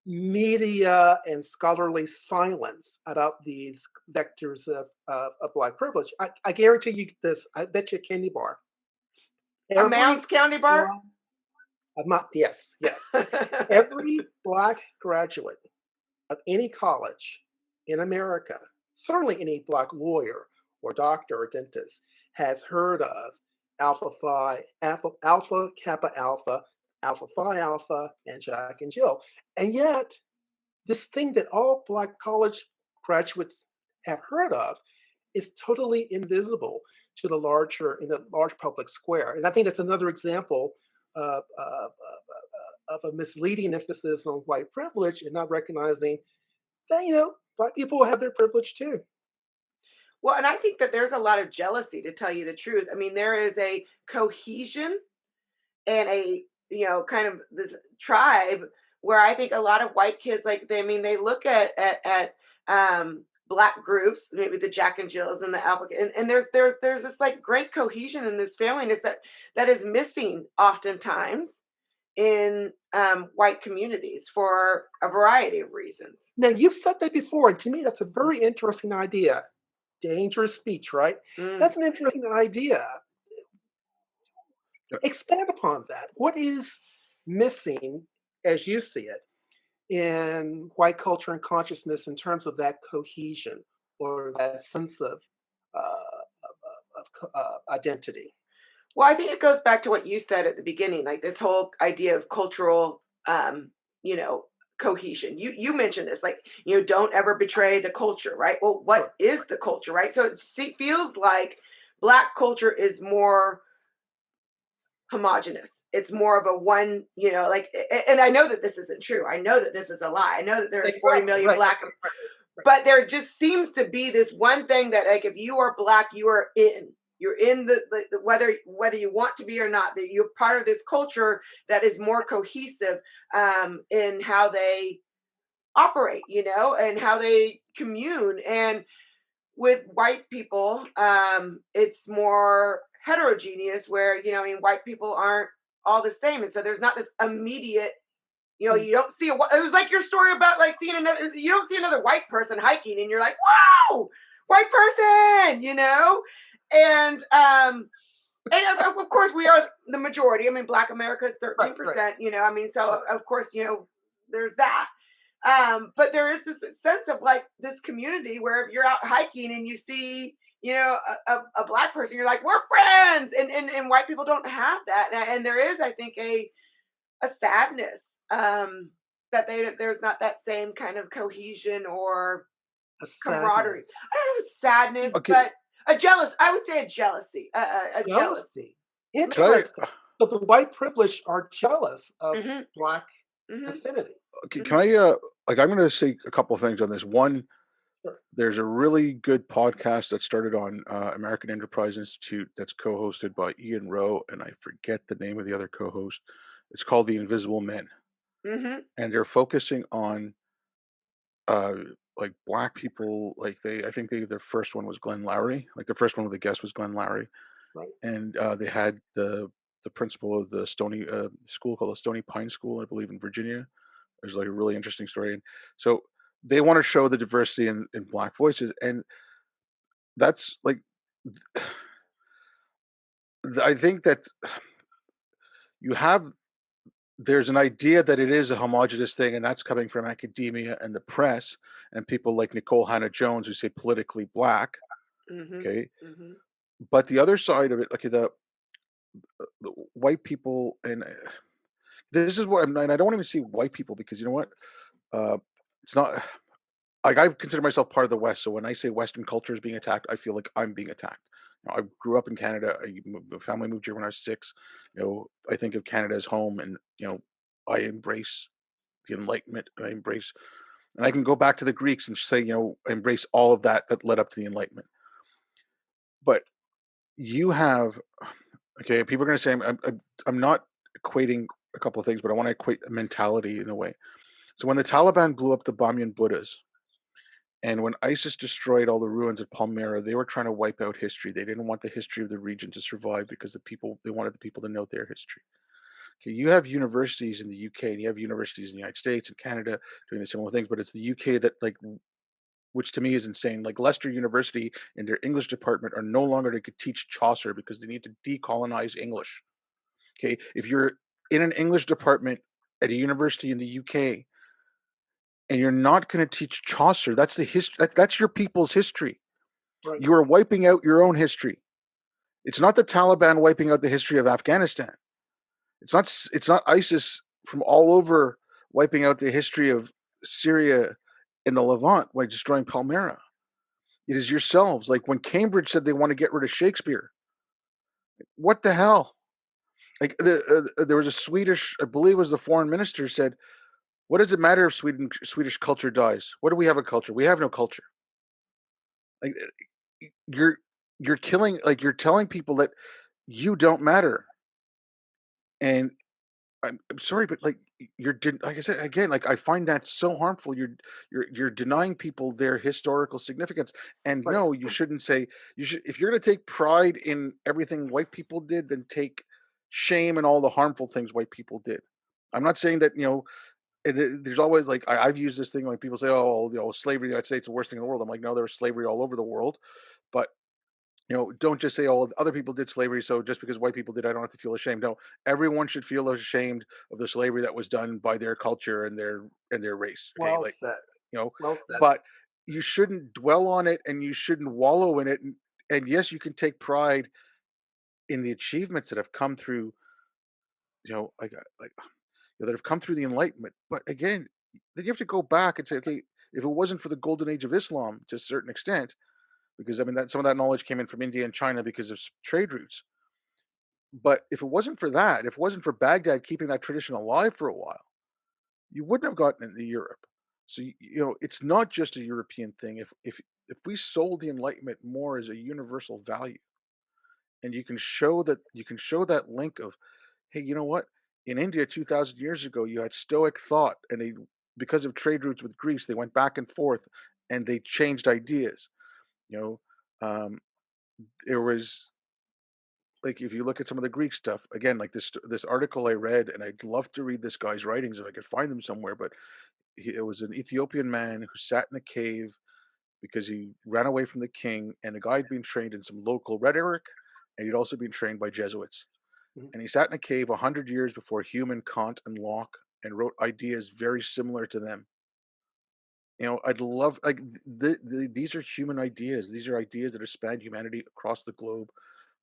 media and scholarly silence about these vectors of black privilege. I guarantee you this. I bet you a candy bar. A Every Mounds County bar? black, yes, yes. Every black graduate of any college in America, certainly any black lawyer or doctor or dentist, has heard of Alpha Phi, Alpha Kappa Alpha, Alpha Phi Alpha, and Jack and Jill. And yet, this thing that all Black college graduates have heard of is totally invisible to in the large public square. And I think that's another example of, of, of a misleading emphasis on white privilege and not recognizing that, Black people have their privilege too. Well, and I think that there's a lot of jealousy, to tell you the truth. I mean, there is a cohesion and a, kind of this tribe where I think a lot of white kids, like, I mean, they look at black groups, maybe the Jack and Jills and the Alpha, and there's this like great cohesion in this family, and it's that is missing oftentimes in white communities for a variety of reasons. Now, you've said that before, and to me, that's a very interesting idea. Dangerous speech, right? Mm. That's an interesting idea. Expand upon that. What is missing, as you see it, in white culture and consciousness in terms of that cohesion or that sense of identity? Well, I think it goes back to what you said at the beginning, like this whole idea of cultural, you know, cohesion. You mentioned this, like, don't ever betray the culture, right? Well, what is the culture, right? So feels like Black culture is more homogenous. It's more of a one, like, and I know that this isn't true. I know that this is a lie. I know that there's 40 million Right. Black, but there just seems to be this one thing that, like, if you are Black, you are in. You're in the whether you want to be or not. That you're part of this culture that is more cohesive in how they operate, and how they commune. And with white people, it's more heterogeneous, where I mean, white people aren't all the same, and so there's not this immediate. You don't see it was like your story about, like, seeing another. You don't see another white person hiking, and you're like, "Wow, white person!" And of course we are the majority. I mean, Black America is 13%. I mean, so of course, there's that. But there is this sense of, like, this community where if you're out hiking and you see, a Black person, you're like, we're friends, and white people don't have that, and there is, I think, a sadness that there's not that same kind of cohesion or A camaraderie. sadness. I don't know if it's sadness, Okay, but I would say a jealousy, a jealousy. could I? Interesting. But the white privileged are jealous of Hmm. Black Hmm. affinity. Okay, Hmm. can I? Like, I'm going to say a couple of things on this. One, Sure. there's a really good podcast that started on American Enterprise Institute that's co-hosted by Ian Rowe, and I forget the name of the other co-host. It's called The Invisible Men, Hmm. and they're focusing on uh like Black people. Like, I think their first one was Glenn Lowry. Like, the first one with the guest was Glenn Lowry, Right. and they had the principal of the Stony school called the Stony Pine School, I believe, in Virginia. There's like a really interesting story, and so they want to show the diversity in Black voices, and that's like, I think that you have there's an idea that it is a homogenous thing, and that's coming from academia and the press and people like Nicole Hannah Jones, who say politically Black. Hmm. Okay, Hmm. but the other side of it, like the white people, and this is what and I don't even see white people, because you know what, uh, it's not like I consider myself part of the West. So when I say Western culture is being attacked, I feel like I'm being attacked. I grew up in Canada. My family moved here when I was 6. I think of Canada as home, and I embrace the Enlightenment, and and I can go back to the Greeks and say, I embrace all of that led up to the Enlightenment. But you have, okay, people are going to say I'm not equating a couple of things, but I want to equate a mentality in a way. So when the Taliban blew up the Bamyan Buddhas, and when ISIS destroyed all the ruins at Palmyra, they were trying to wipe out history. They didn't want the history of the region to survive, because they wanted the people to know their history. Okay, you have universities in the UK, and you have universities in the United States and Canada doing the similar things, but it's the UK that, like, which to me is insane. Like, Leicester University in their English department are no longer to teach Chaucer, because they need to decolonize English. Okay, if you're in an English department at a university in the UK and you're not going to teach Chaucer, that's the history. That's your people's history. Right. You are wiping out your own history. It's not the Taliban wiping out the history of Afghanistan. It's not ISIS from all over wiping out the history of Syria and the Levant by destroying Palmyra. It is yourselves. Like when Cambridge said they want to get rid of Shakespeare. What the hell? Like there was a Swedish, I believe it was the foreign minister said, "What does it matter if Swedish culture dies? What do we have a culture? We have no culture." Like you're you're killing, like you're telling people that you don't matter. And I'm sorry, but like like I said again, like I find that so harmful. You're denying people their historical significance. And Right. no, you shouldn't say, you should, if you're going to take pride in everything white people did, then take shame in all the harmful things white people did. I'm not saying that, there's always like I've used this thing, like people say, oh, slavery in the United States is the worst thing in the world. I'm like, no, there was slavery all over the world, but don't just say, "Oh, other people did slavery, so just because white people did, I don't have to feel ashamed." No, everyone should feel ashamed of the slavery that was done by their culture and their race. Okay, Well like said. you know, Well said. but you shouldn't dwell on it, and you shouldn't wallow in it. And yes, you can take pride in the achievements that have come through, like that have come through the Enlightenment. But again, then you have to go back and say, okay, if it wasn't for the golden age of Islam to a certain extent, because I mean that some of that knowledge came in from India and China because of trade routes. But if it wasn't for that, if it wasn't for Baghdad keeping that tradition alive for a while, you wouldn't have gotten into Europe. So it's not just a European thing. If we sold the Enlightenment more as a universal value, and you can show that link of, hey, you know what? In India 2,000 years ago, you had Stoic thought, and they, because of trade routes with Greece, they went back and forth, and they changed ideas. You know, um, there was, like, if you look at some of the Greek stuff, again, like this article I read, and I'd love to read this guy's writings if I could find them somewhere, but it was an Ethiopian man who sat in a cave because he ran away from the king, and the guy had been trained in some local rhetoric, and he'd also been trained by Jesuits. Mhm. And he sat in a cave 100 years before Hume, Kant, and Locke, and wrote ideas very similar to them. I'd love, like, these are human ideas. These are ideas that have spanned humanity across the globe.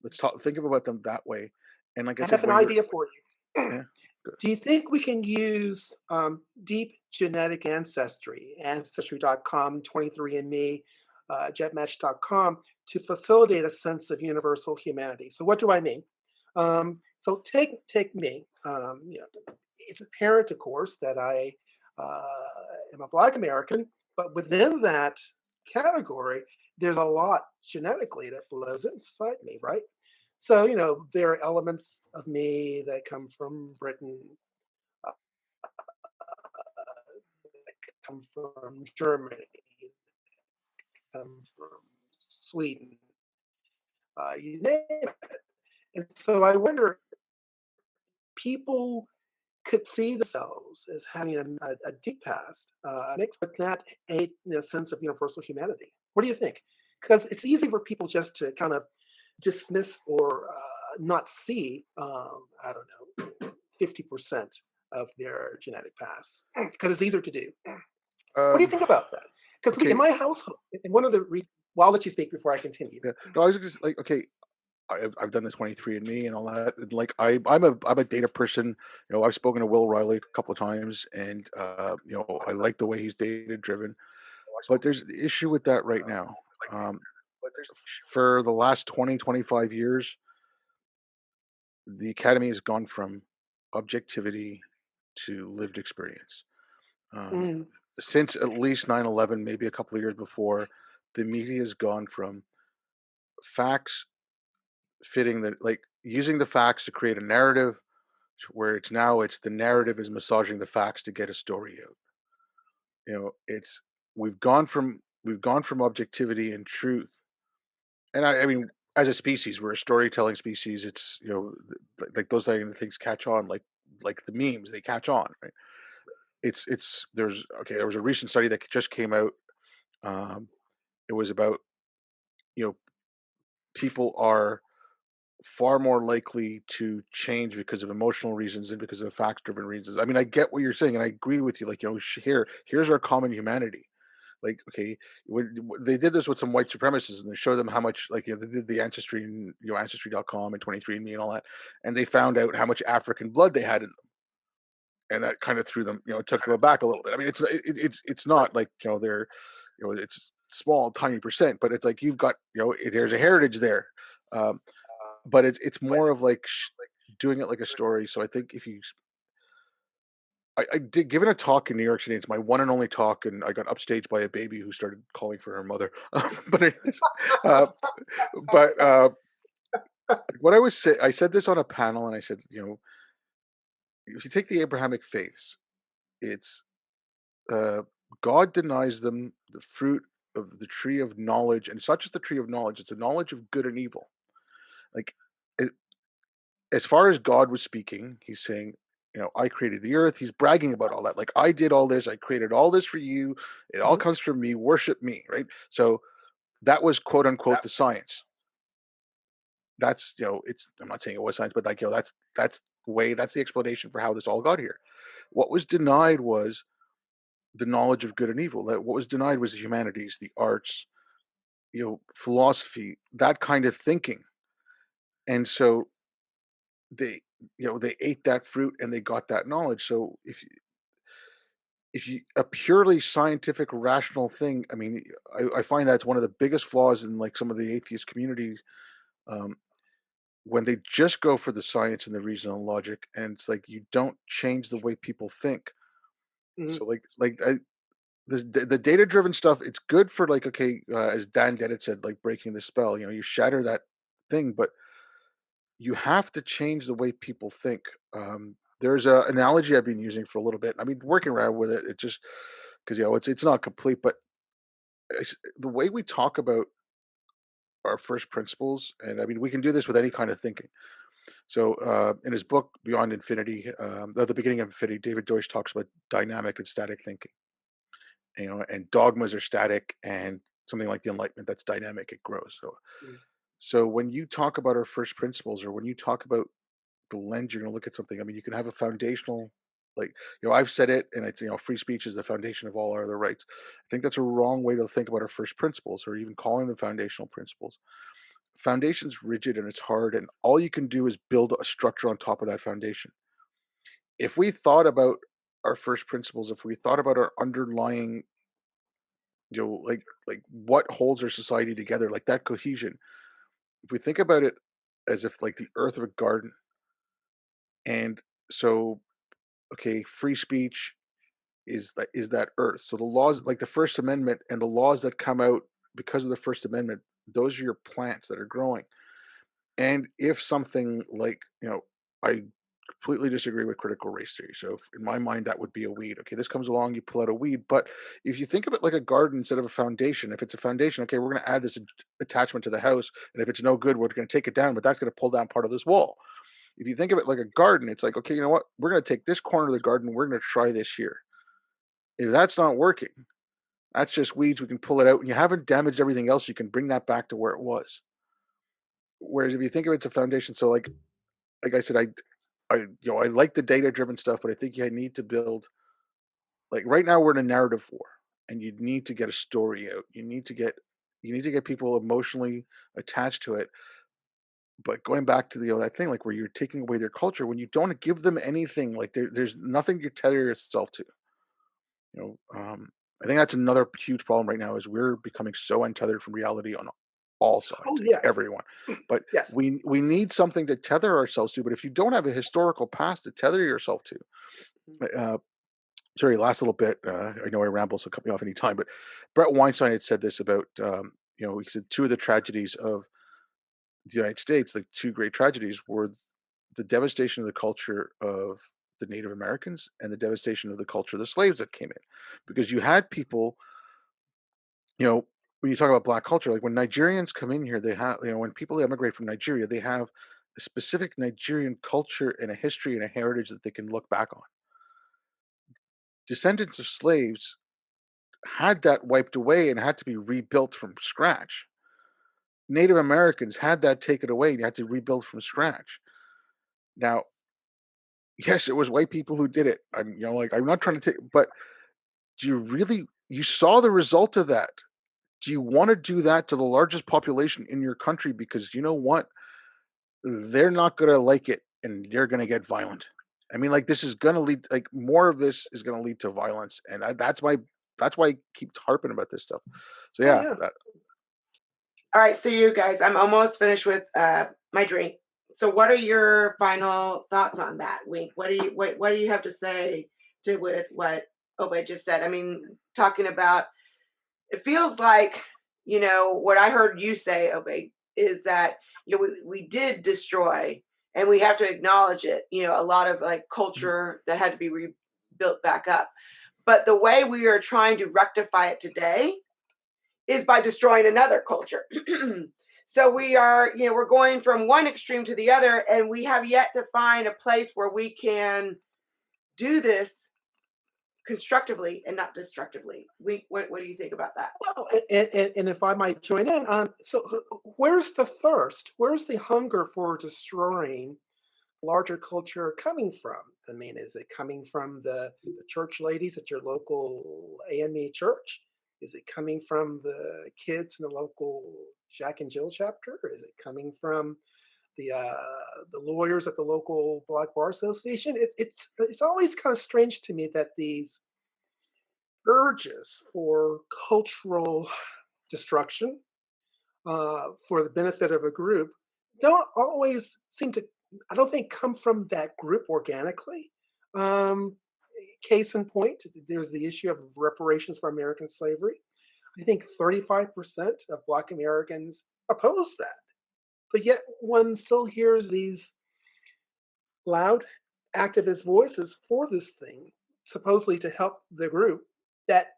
Let's think about them that way. And like I I have said, an when you're, idea for you. yeah, good. Do you think we can use deep genetic ancestry, ancestry.com, 23andMe, jetmatch.com, to facilitate a sense of universal humanity? So, what do I mean? So, take me. It's apparent, of course, that I am a Black American, but within that category, there's a lot genetically that flows inside me, right? So, there are elements of me that come from Britain, uh, that come from Germany, come from Sweden, you name it. And so I wonder, people could see themselves as having a deep past, mixed with that sense of universal humanity. What do you think? Because it's easy for people just to kind of dismiss or not see, I don't know, 50% of their genetic past, because it's easier to do. What do you Um, think about that? Because in okay, my household, and one of the well, I'll let you speak before I continue. yeah. No, I was just like, okay, I've done this 23andMe and all that. And like I'm a data person. I've spoken to Will Riley a couple of times, and I like the way he's data driven. But there's an issue with that right now. Um, for the last 20, 25 years, the academy has gone from objectivity to lived experience. Um, Mm, since at least 9/11, maybe a couple of years before, the media has gone from facts fitting the, like, using the facts to create a narrative, where it's the narrative is massaging the facts to get a story out. It's we've gone from objectivity and truth. And I mean, as a species, we're a storytelling species. It's, like those kind of things catch on, like the memes, they catch on, right? There was a recent study that just came out. Um, it was about, you know, people are far more likely to change because of emotional reasons than because of fact-driven reasons. I mean, I get what you're saying, and I agree with you. Like, here's our common humanity. Like, okay, they did this with some white supremacists, and they showed them how much, like, they did the ancestry, and ancestry.com and 23andMe and all that, and they found out how much African blood they had in them. and that kind of threw them, took them aback a little bit. I mean, it's not like they're, it's small, tiny percent, but it's like you've got there's a heritage there, um, but it's more of like doing it like a story. So I think if you I did given a talk in New York City. It's my one and only talk, and I got upstaged by a baby who started calling for her mother. but uh, but what I said this on a panel, and I said, if you take the Abrahamic faiths, it's uh, God denies them the fruit of the tree of knowledge, and it's not just the tree of knowledge; it's the knowledge of good and evil. Like, it, as far as God was speaking, He's saying, I created the earth. He's bragging about all that. Like, I did all this. I created all this for you. It all Mhm. comes from me. Worship me, right? So that was quote unquote the science. That's it's. I'm not saying it was science, but like that's the explanation for how this all got here. What was denied was the knowledge of good and evil. That what was denied was the humanities, the arts, philosophy, that kind of thinking. And so they, they ate that fruit and they got that knowledge. So if you a purely scientific, rational thing, I mean, I find that's one of the biggest flaws in like some of the atheist communities. Um, when they just go for the science and the reason and logic, and it's like you don't change the way people think. Mhm. So the data driven stuff, it's good for like, okay, as Dan Dennett said, like breaking the spell, you shatter that thing, but you have to change the way people think. There's a analogy I've been using for a little bit. I mean, working around with it, it just because it's not complete, but the way we talk about our first principles, and I mean, we can do this with any kind of thinking. So, in his book Beyond Infinity, the beginning of Infinity, David Deutsch talks about dynamic and static thinking. And dogmas are static, and something like the Enlightenment, that's dynamic; it grows. Mhm. So when you talk about our first principles, or when you talk about the lens you're going to look at something, I mean, you can have a foundational, like I've said it, and it's free speech is the foundation of all our other rights. I think that's a wrong way to think about our first principles, or even calling them foundational principles. Foundation's rigid and it's hard, and all you can do is build a structure on top of that foundation. If we thought about our first principles, if we thought about our underlying, like what holds our society together, like that cohesion, if we think about it as if like the earth of a garden, and so okay, free speech is that earth. So the laws, like the First Amendment, and the laws that come out because of the First Amendment, those are your plants that are growing. And if something like, I completely disagree with critical race theory. So in my mind, that would be a weed. Okay, this comes along, you pull out a weed. But if you think of it like a garden instead of a foundation, if it's a foundation, okay, we're going to add this attachment to the house. And if it's no good, we're going to take it down, but that's going to pull down part of this wall. If you think of it like a garden, it's like, okay, you know what? We're going to take this corner of the garden. We're going to try this here. If that's not working, that's just weeds. We can pull it out. And you haven't damaged everything else. You can bring that back to where it was. Whereas if you think of it as a foundation, so like I said, I like the data driven stuff, but I think you need to build, like right now we're in a narrative war, and you need to get a story out. You need to get people emotionally attached to it. But going back to the that thing, like where you're taking away their culture when you don't give them anything, like there's nothing you tether yourself to. You I think that's another huge problem right now is we're becoming so untethered from reality on all sides, Oh, like yes. everyone. But Yes. we need something to tether ourselves to. But if you don't have a historical past to tether yourself to, Mhm. uh, sorry, last little bit. I know I ramble, so cut me off anytime. But Brett Weinstein had said this about, he said two of the tragedies of the United States, like two great tragedies, were the devastation of the culture of the Native Americans and the devastation of the culture of the slaves that came in, because you had people, when you talk about black culture, like when Nigerians come in here, they have, when people immigrate from Nigeria, they have a specific Nigerian culture and a history and a heritage that they can look back on. Descendants of slaves had that wiped away and had to be rebuilt from scratch. Native Americans had that taken away and had to rebuild from scratch. Now, yes, it was white people who did it. I'm not trying to take, but do you really, you saw the result of that? Do you want to do that to the largest population in your country? Because you know what? They're not going to like it and they're going to get violent. I mean, like, this is gonna lead, like, more of this is gonna lead to violence, and that's why I keep harping about this stuff. So Oh yeah, yeah. All right, so you guys, I'm almost finished with my drink. So, what are your final thoughts on that, Wink? What do you have to say to with what Oba just said? I mean, talking about it feels like what I heard you say, Oba, is that we did destroy, and we have to acknowledge it. A lot of like culture that had to be rebuilt back up. But the way we are trying to rectify it today is by destroying another culture. So we're going from one extreme to the other, and we have yet to find a place where we can do this constructively and not destructively. What do you think about that? Well, and if I might join in, so where's the thirst? Where's the hunger for destroying larger culture coming from? I mean, is it coming from the church ladies at your local AME church? Is it coming from the kids in the local Jack and Jill chapter? Is it coming from the lawyers at the local Black Bar Association? It's always kind of strange to me that these urges for cultural destruction for the benefit of a group don't always seem to, I don't think, come from that group organically. Um, Case in point, there's the issue of reparations for American slavery. I think 35% of Black Americans oppose that. But yet one still hears these loud activist voices for this thing, supposedly to help the group that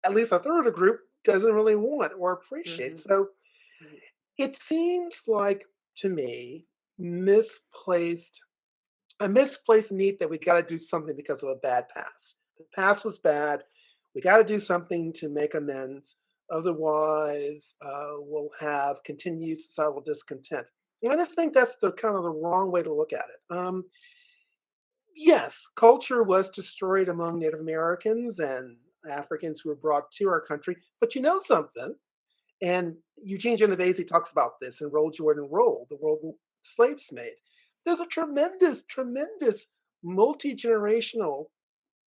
at least a third of the group doesn't really want or appreciate. Mm-hmm. So it seems like to me misplaced a misplaced need that we got to do something because of a bad past. The past was bad. We got to do something to make amends. Otherwise, we'll have continued societal discontent. And I just think that's the kind of the wrong way to look at it. Yes, culture was destroyed among Native Americans and Africans who were brought to our country. But you know something? And Eugene Genovese talks about this in Roll Jordan Roll, the world the slaves made. There's a tremendous, tremendous multi-generational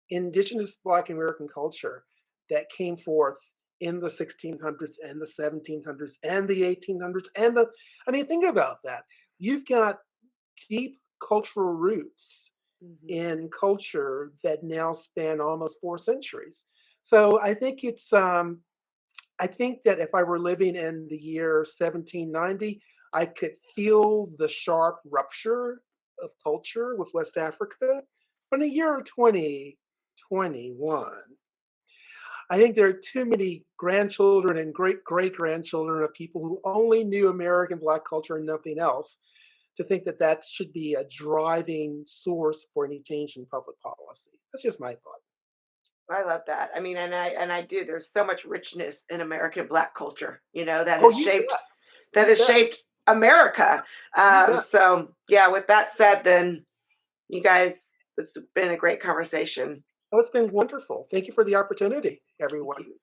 indigenous Black American culture that came forth in the 1600s and the 1700s and the 1800s I mean, think about that. You've got deep cultural roots Mm-hmm. in culture that now span almost 4 centuries. So I think that if I were living in the year 1790, I could feel the sharp rupture of culture with West Africa. But in the year 2021, I think there are too many grandchildren and great great grandchildren of people who only knew American Black culture and nothing else to think that that should be a driving source for any change in public policy. That's just my thought. I love that. I mean, and I do. There's so much richness in American Black culture, that Oh, has shaped that you has bet, shaped America. you bet. So yeah, with that said, then you guys, this has been a great conversation. Oh, it's been wonderful. Thank you for the opportunity, Thank everyone. you.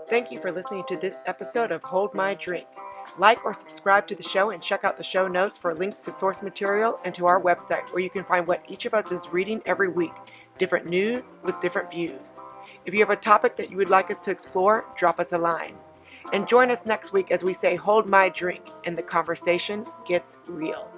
Thank you for listening to this episode of Hold My Drink. Like or subscribe to the show and check out the show notes for links to source material and to our website where you can find what each of us is reading every week, different news with different views. If you have a topic that you would like us to explore, drop us a line. And join us next week as we say Hold My Drink and the conversation gets real.